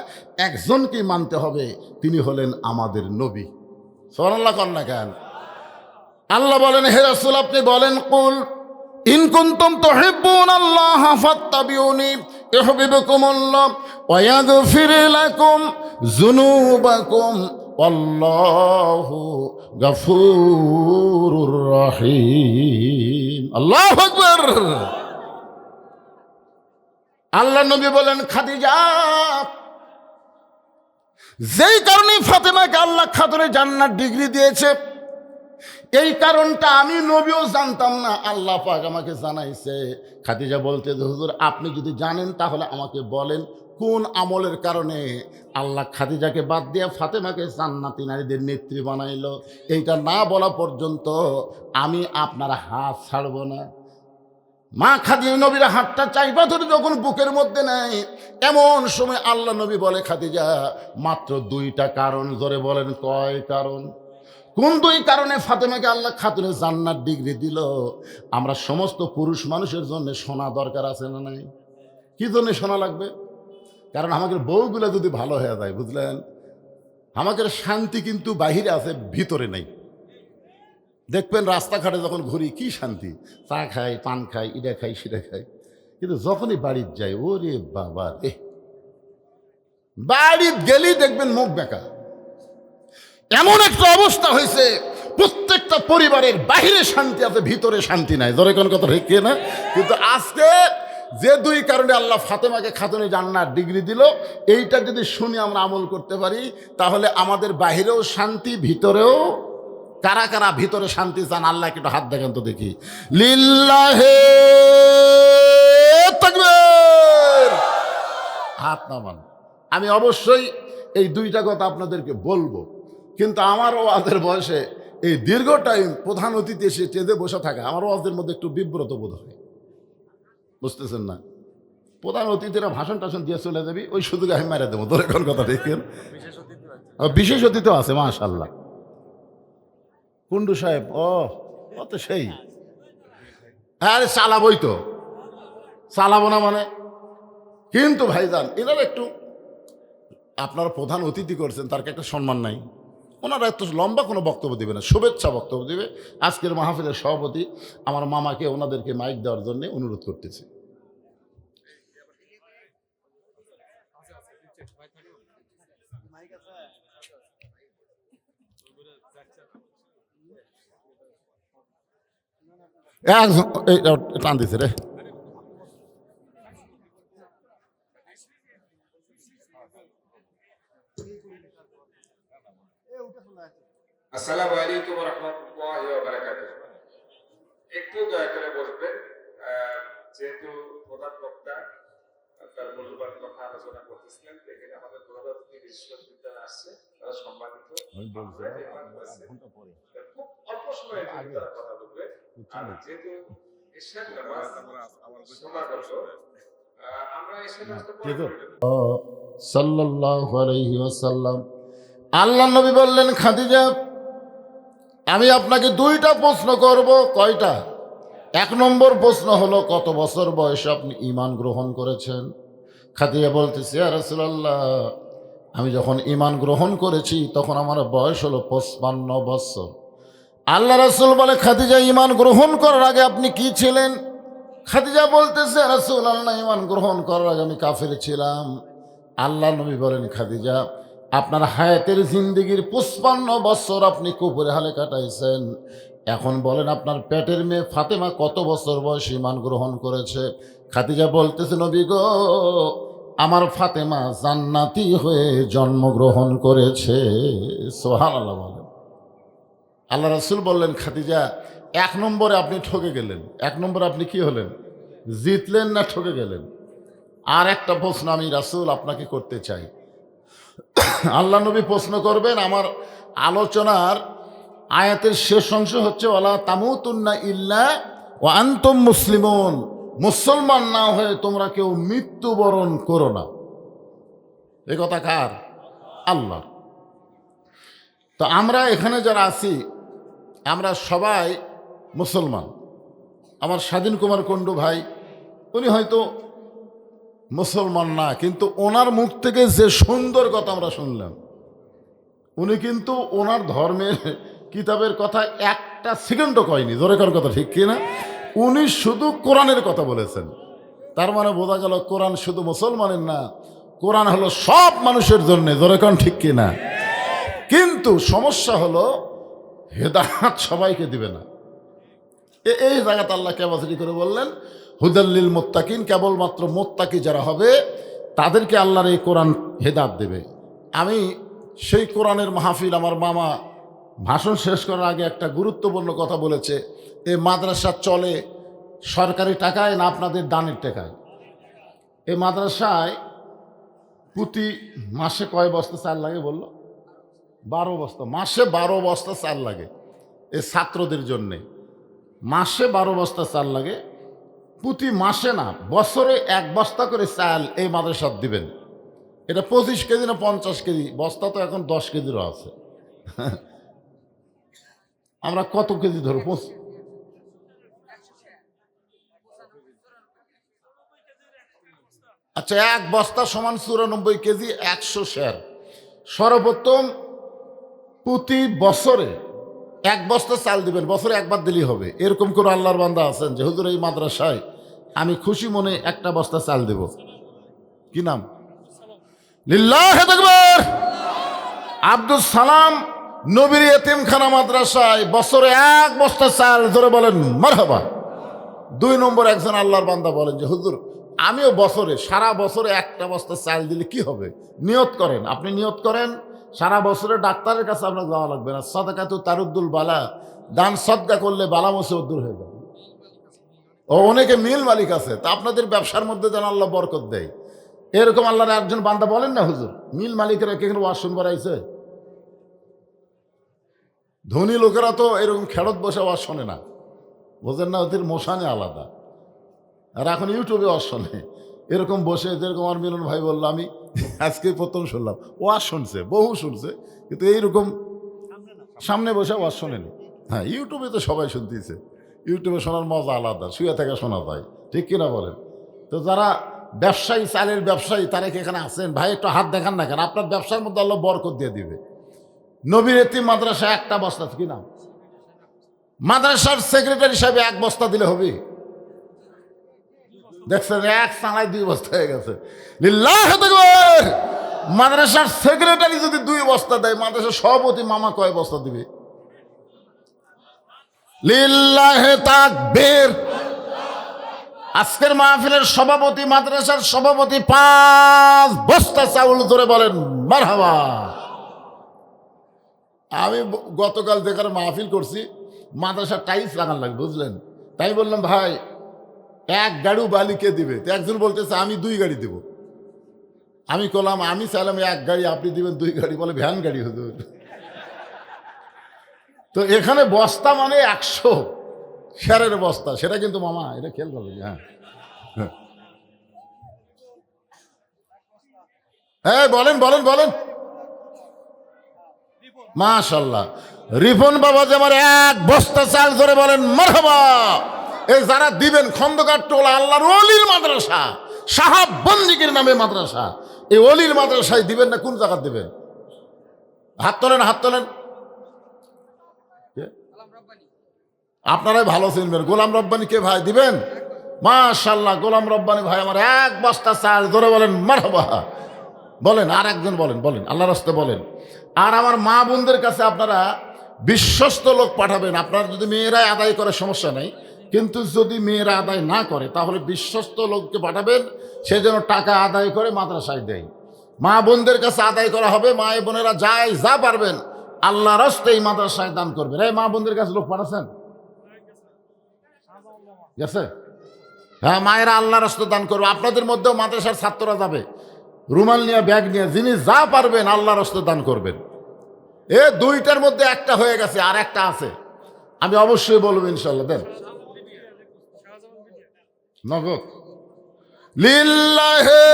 একজনকেই মানতে হবে, তিনি হলেন আমাদের নবী। সুবহানাল্লাহ কন না কেন? আল্লাহ বলেন, হে রাসূল আপনি বলেন, কুল ইন কুনতুম তুহিব্বুনাল্লাহ ফাত্তাবিউনি ইউহিব্বুকুমুল্লাহ ওয়া ইয়াগফির লাকুম যুনুবাকুম আল্লাহু গফুরুর রহিম। আল্লাহু আকবার। আল্লাহ নবী বলেন, খাদিজা, যেই কারণে ফাতেমাকে আল্লাহ খাতুনে জান্নাত ডিগ্রি দিয়েছে, এই কারণটা আমি নবীও জানতাম না, আল্লাহ পাক আমাকে জানাইছে। খাদিজা বলতে, হুজুর আপনি যদি জানেন তাহলে আমাকে বলেন কোন আমলের কারণে আল্লাহ খাদিজাকে বাদ দিয়ে ফাতেমাকে জান্নাতি নারীদের নেত্রী বানাইলো, এইটা না বলা পর্যন্ত আমি আপনার হাত ছাড়ব না। মা খাদিজা নবীর হাতটা চাইবা ধরে যখন বুকের মধ্যে নেয়, এমন সময় আল্লাহ নবী বলে, খাদিজা মাত্র 2টা কারণ। ধরে বলেন কয় কারণ? কোন 2 কারণে ফাতেমাকে আল্লাহ খাতুনে জান্নাত ডিগ্রি দিল? আমরা সমস্ত পুরুষ মানুষের জন্য সোনা দরকার আছে না নাই? কি জন্য সোনা লাগবে? কারণ আমাদের বউগুলো যদি ভালো হয়ে যায়, বুঝলেন, আমাদের শান্তি কিন্তু বাহিরে আছে, ভিতরে নেই। দেখবেন রাস্তাঘাটে যখন ঘুরি কি শান্তি, চা খাই, পান খাই, ইটা খাই, সেটা খাই, কিন্তু যখনই বাড়িতে যাই, ওরে বাবা রে, বাড়িতে গেলেই দেখবেন মুখ বেঁকা। এমন একটা অবস্থা হয়েছে, প্রত্যেকটা পরিবারের বাহিরে শান্তি আছে, ভিতরে শান্তি নাই। ধরে কোন কথা ঠিক না? কিন্তু আজকে যে 2 কারণে আল্লাহ ফাতেমাকে খাতুনে জান্নাত ডিগ্রি দিল, এইটা যদি শুনে আমরা আমল করতে পারি, তাহলে আমাদের বাহিরেও শান্তি, ভিতরেও। কারা কারা ভিতরে শান্তি চান? আল্লাহকে একটু হাত দেখেন তো দেখি। লিল্লাহে তাকবীর। হাত নামান। আমি অবশ্যই এই 2টা কথা আপনাদেরকে বলবো, কিন্তু আমার ওয়াজের বয়সে এই দীর্ঘ টাইম প্রধান অতিথি এসে স্টেজে বসে থাকা, আমার ওয়াজের মধ্যে একটু বিব্রত বোধ হয়, বুঝতেছেন না? প্রধান অতিথিরা ভাষণ টাষণ দিয়ে চলে যাবি, ওই সুযোগে আমি মেরে দেবো। ধরে কোন কথা দেখেন, বিশেষ অতিথিও আছে মাশাআল্লাহ। কুন্ডু সাহেব, ও তো সেই, আরে চালাবই তো, চালাবো না মানে? কিন্তু ভাইজান এনারা একটু, আপনারা প্রধান অতিথি করছেন, তার একটা সম্মান নাই। ওনারা এত লম্বা কোনো বক্তব্য দেবে না, শুভেচ্ছা বক্তব্য দেবে। আজকের মাহফিলের সভাপতি আমার মামাকে ওনাদেরকে মাইক দেওয়ার জন্য অনুরোধ করতেছে। টান দিছে রে। আসসালামু আলাইকুম ওয়া রাহমাতুল্লাহি ওয়া বারাকাতুহু। একটু দয়া করে বসবেন, যেহেতু প্রধান বক্তা তার মূল্যবান কথা আলোচনা করতেছিলেন, এখানে আমাদের প্রধান বিশ্ববিদ্যালয় আসছে, তারা সম্মানিত, খুব অল্প সময়ের জন্য তারা কথা বলবে। আর যেহেতু ঈশার নামাজ সমাগত, আমরা এসে আসতে ঠিক পরে আছে? সাল্লাল্লাহু আলাইহি ওয়াসাল্লাম আল্লাহ নবী বললেন, খাদিজা আমি আপনাকে দুইটা প্রশ্ন করব। কয়টা? এক নম্বর প্রশ্ন হলো, কত বছর বয়সে আপনি ঈমান গ্রহণ করেছেন? খাদিজা বলতেছে, ইয়া রাসূলুল্লাহ, আমি যখন ঈমান গ্রহণ করেছি তখন আমার বয়স হলো 55 বছর। আল্লাহ রাসূল বলে, খাদিজা ঈমান গ্রহণ করার আগে আপনি কি ছিলেন? খাদিজা বলতেছে, ইয়া রাসূলুল্লাহ, ঈমান গ্রহণ করার আগে আমি কাফের ছিলাম। আল্লাহ নবী বলেন, খাদিজা আপনার হায়াতের জিন্দেগির 55 বছর আপনি কুফরে হালে কাটাইছেন। এখন বলেন আপনার পেটের মেয়ে ফাতেমা কত বছর বয়স ঈমান গ্রহণ করেছে? খাদিজা বলতেছে, নবী গো, আমার ফাতেমা জান্নাতি হয়ে জন্মগ্রহণ করেছে। সুবহানাল্লাহ বলেন। আল্লাহ রাসূল বললেন, খাদিজা এক নম্বরে আপনি ঠকে গেলেন। এক নম্বরে আপনি কি হলেন? জিতলেন না ঠকে গেলেন? আর একটা প্রশ্ন আমি রাসূল আপনাকে করতে চাই। আল্লাহ নবী প্রশ্ন করবেন। আমার আলোচনার আয়াতের শেষ অংশ হচ্ছে, ওয়ালা তামুতুন্না ইল্লা ওয়া আনতুম মুসলিমুন, মুসলমান না হয়ে তোমরা কেউ মৃত্যুবরণ করো না। এ কথা কার? আল্লাহ। তো আমরা এখানে যারা আছি আমরা সবাই মুসলমান। আমার স্বাধীন কুমার কুণ্ডু ভাই, উনি হয়তো মুসলমান না, কিন্তু ওনার মুখ থেকে যে সুন্দর কথা আমরা শুনলাম, উনি কিন্তু ওনার ধর্মের কিতাবের কথা একটা সেকেন্ডও কয়নি। জোরে কার কথা ঠিক কিনা? উনি শুধু কোরআনের কথা বলেছেন। তার মানে বোঝা গেল কোরআন শুধু মুসলমানের না, কোরআন হলো সব মানুষের জন্য। জোরে কার ঠিক কিনা? কিন্তু সমস্যা হলো হেদায়েত সবাইকে দিবে না। এই জায়গাতে আল্লাহ ক্যাপাসিটি করে বললেন, হুদাল্লিল মুত্তাকিন, কেবলমাত্র মুত্তাকি যারা হবে তাদেরকে আল্লাহর এই কোরআন হেদায়েত দেবে। আমি সেই কোরআনের মাহফিল, আমার মামা ভাষণ শেষ করার আগে একটা গুরুত্বপূর্ণ কথা বলেছে, এই মাদ্রাসা চলে সরকারি টাকায় না আপনাদের দানের টাকায়? এই মাদ্রাসায় প্রতি মাসে কয় বস্তা চাল লাগে বললো? 12 বস্তা। মাসে 12 বস্তা চাল লাগে এই ছাত্রদের জন্যে। মাসে 12 বস্তা চাল লাগে। প্রতি মাসে না, বছরে 1 বস্তা করে চাল এই মাদ্রাসাত দিবেন। এটা 25 কেজি না 50 কেজি বস্তা, তো এখন 10 কেজিরও আছে। আমরা কত কেজি ধরো? আচ্ছা, 1 বস্তা সমান 94 কেজি, 100 শের। সর্বপ্রথম প্রতি বছরে 1 বস্তা চাল দিবেন, বছরে একবার দিলেই হবে। এরকম করে আল্লাহর বান্দা আছেন যে হুজুর এই মাদ্রাসায় আমি খুশি মনে 1টা বস্তা চাল দেব। কি নাম? লিল্লাহে তাকবীর। আব্দুল সালাম নবীর এতিমখানা মাদ্রাসায় বছরে 1 বস্তা চাল, ধরে বলেন মারহাবা। 2 নম্বর একজন আল্লাহর বান্দা বলেন যে হুজুর আমিও বছরে, সারা বছরে 1টা বস্তা চাল দিলে কি হবে? নিয়ত করেন, আপনি নিয়ত করেন সারা বছরে ডাক্তারের কাছে আপনার যাওয়া লাগবে না। সাদাকাতু তারুদ্দুল বালা, দান সদকা করলে বালা মুসিবত দূর হয়ে যাবে। ও অনেকে মিল মালিক আছে, তা আপনাদের ব্যবসার মধ্যে যেন আল্লাহ বরকত দেয়। এরকম আল্লাহর একজন বান্দা বলেন না হুজুর, মিল মালিকেরা কে ওয়াজ শুনবার আইছে? ধনী লোকেরা তো এরকম খেরত বসে ওয়াজ শোনে না, বোঝেন না? ওদের মশানে আলাদা। আর এখন ইউটিউবে ওয়াজ শোনে এরকম বসে, যেরকম আমার মিলন ভাই বললো, আমি আজকে প্রথম শুনলাম ওয়াজ শুনছে, বহু শুনছে, কিন্তু এইরকম সামনে বসে ওয়াজ শোনেনি। হ্যাঁ, ইউটিউবে তো সবাই শুনতেছে, ইউটিউবে শোনার মজা আলাদা, শুয়ে থেকে শোনা যায়, ঠিক কিনা বলেন? তো যারা ব্যবসায়ী, চালের ব্যবসায়ী, তারা কি এখানে আছেন? ভাই একটু হাত দেখান না কেন? আপনার ব্যবসার মধ্যে আল্লাহ বরকত দিয়ে দিবে। নবীর এতিম মাদ্রাসায় 1টা বস্তা, কি নাম? মাদ্রাসার সেক্রেটারি হিসাবে 1 বস্তা দিলে হবে? দেখছেন, 1 চালায় 2 বস্তা হয়ে গেছে। লিল্লাহে তাকবীর। মাদ্রাসার সেক্রেটারি যদি 2 বস্তা দেয়, মাদ্রাসার সভাপতি মামা কয় বস্তা দিবে? লিল্লাহে তাকবীর। আজকের মাহফিলের সভাপতি, মাদ্রাসার সভাপতি 5 বস্তা চাউল, ধরে বলেন মারহাবা। আমি গতকাল দেখার মাহফিল করছি, মাদ্রাসার টাইলস লাগান লাগবে, বুঝলেন? তাই বললাম ভাই 1 গাড়ি বালি কে দিবে? তো একজন বলতেছে আমি 2 গাড়ি দেব। আমি বললাম আমি চাইলাম 1 গাড়ি, আপনি দিবেন 2 গাড়ি। বলে ভ্যান গাড়ি হুজুর। তো এখানে বস্তা মানে 100 শেরের বস্তা, সেটা কিন্তু মামা এটা খেয়াল করবে। হ্যাঁ, হ্যাঁ বলেন বলেন বলেন। মাশাল্লাহ, রিপন বাবা যে আমার এক বস্তা চাল ধরে বলেন মারহাবা। এই যারা দিবেন খন্দকার টোলা আল্লাহর ওলির মাদ্রাসা, সাহাব বন্দিগির নামে মাদ্রাসা, এই ওলির মাদ্রাসায় দিবেন না কোন জায়গা দিবেন? হাত তোলেন হাত তোলেন। আপনারাই ভালো চিনবেন। গোলাম রব্বানি কে ভাই দিবেন? মাশাল্লাহ, গোলাম রব্বানি ভাই আমার এক বস্তা চাল ধরে বলেন মারহাবা। বলেন আর একজন বলেন, বলেন আল্লাহর রাস্তায় বলেন। আর আমার মা বোনদের কাছে আপনারা বিশ্বস্ত লোক পাঠাবেন। আপনার যদি মেয়েরাই আদায় করে সমস্যা নেই, কিন্তু যদি মেয়েরা আদায় না করে তাহলে বিশ্বস্ত লোককে পাঠাবেন, সে যেন টাকা আদায় করে মাদ্রাসায় দেয়। মা বোনদের কাছে আদায় করা হবে, মা বোনেরা যাই যা পারবেন আল্লাহর রাস্তায় এই মাদ্রাসায় দান করবেন। এই মা বোনদের কাছে লোক পাঠাচ্ছেন? গেছে? হ্যাঁ, মায়েরা আল্লাহর রাস্তায় দান করবে। আপনাদের মধ্যেও মাদ্রাসার ছাত্ররা যাবে, রুমাল নিয়ে ব্যাগ নিয়ে, যিনি যা পারবেন আল্লাহর রাস্তায় দান করবেন। এ দুইটার মধ্যে একটা হয়ে গেছে, আর একটা আছে, আমি অবশ্যই বলবো ইনশাল্লাহ। দেন নগদ লিল্লাহে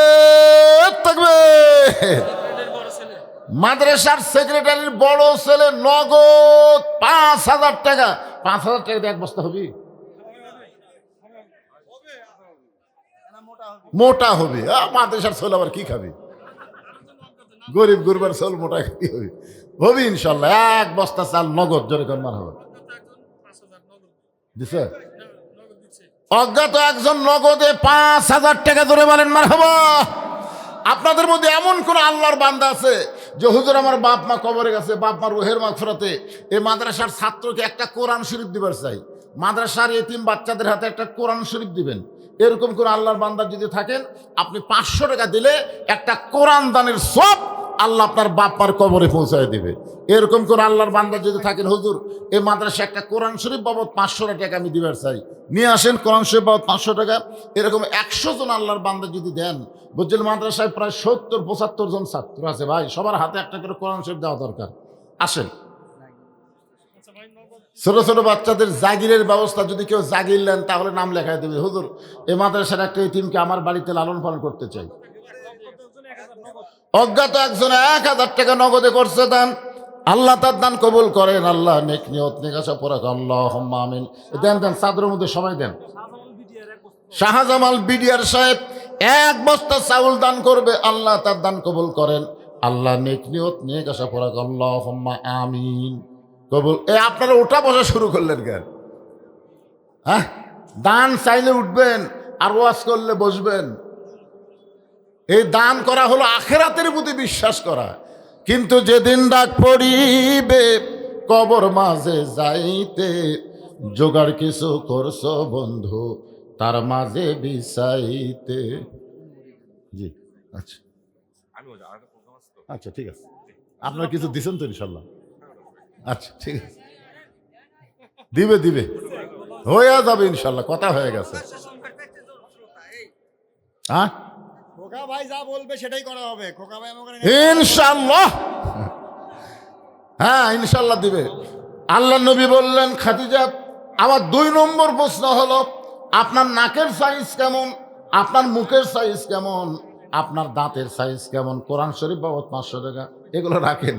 তাকবীর। মাদ্রাসার সেক্রেটারির বড় ছেলে নগদ 5,000 টাকা। 5,000 টাকা দিয়ে এক বস্তা হবে? মোটা হবে। মাদ্রাসার ছেলে আবার কি খাবে? গরিব গুরবার ছেলে মোটা কি হবে? হবে ইনশাল্লাহ। এক বস্তা চাল নগদ, জোরে কর মারহাবা। দিছে? অজ্ঞাত একজন নগদে 5,000 টাকা ধরে বলেন মারহাবা। আপনাদের মধ্যে এমন কোন আল্লাহর বান্দা আছে যে হুজুর আমার বাপ মা কবরে গেছে, বাপ মা রুহের মাগফিরাতে এই মাদ্রাসার ছাত্রকে একটা কোরআন শরীফ দিবার চাই, মাদ্রাসার এতিম বাচ্চাদের হাতে একটা কোরআন শরীফ দিবেন, এরকম কোন আল্লাহর বান্দা যদি থাকেন, আপনি 500 টাকা দিলে একটা কোরআন দানের সব আল্লাহ আপনার বাপ মার কবরে পৌঁছায় দিবে। এরকম কোন আল্লাহর বান্দা যদি থাকেন, হুজুর এই মাদ্রাসা একটা কোরআন শরীফ বাবদ 500 টাকা আমি দিবার চাই, নিয়ে আসেন কোরআন শরীফ বাবদ 500 টাকা। এরকম 100 জন আল্লাহর বান্দা যদি দেন, বুঝলেন মাদ্রাসায় প্রায় 70-75 জন ছাত্র আছে ভাই, সবার হাতে একটা করে কোরআন শরীফ দেওয়া দরকার। আসেন। ছোট ছোট বাচ্চাদের জাগিরের ব্যবস্থা, যদি কেউ জাগির নেন তাহলে নাম লেখায় দেবে, হুজুর এই মাদ্রাসার একটা এতিমকে আমার বাড়িতে লালন পালন করতে চাই। অজ্ঞাত একজন 1,000 টাকা নগদে করছে দান, আল্লাহ তার দান কবুল করেন। আল্লাহ নেক নিয়ত নেক আশা পড়া আল্লাহুম্মা আমিন। দেন দেন, চাদরের মধ্যে সবাই দেন। শাহজামাল বিডিআর সাহেব 1 বস্তা চাউল দান করবে, আল্লাহ তার দান কবুল করেন। আল্লাহ নেক নিয়ত নেক আশা পড়া আল্লাহুম্মা আমিন। কবুল। আপনারা ওঠা বসা শুরু করলেন কেন? হ্যাঁ, দান চাইলে উঠবেন আর ওয়াজ করলে বসবেন। এই দান করা হলো আখিরাতের প্রতি বিশ্বাস করা। কিন্তু যেদিন ডাক পড়িবে কবর মাঝে যাইতে, জোগাড় কিছু করছো বন্ধু তার মাঝে বিছাইতে। জি আচ্ছা আচ্ছা, ঠিক আছে। আপনার কিছু দিছেন তো ইনশাল্লাহ? আচ্ছা ঠিক আছে, দিবে দিবে, হয়ে যাবে ইনশাল্লাহ, কথা হয়ে গেছে। হ্যাঁ খোকা ভাই যা বলবে সেটাই করা হবে। খোকা ভাই আমাকে ইনশাল্লাহ, হ্যাঁ ইনশাল্লাহ দিবে। আল্লাহ নবী বললেন, খাদিজা আমার 2 নম্বর প্রশ্ন হলো, আপনার নাকের সাইজ কেমন, আপনার মুখের সাইজ কেমন, আপনার দাঁতের সাইজ কেমন, কোরআন শরীফ বাবদ 500 টাকা, এগুলো রাখেন।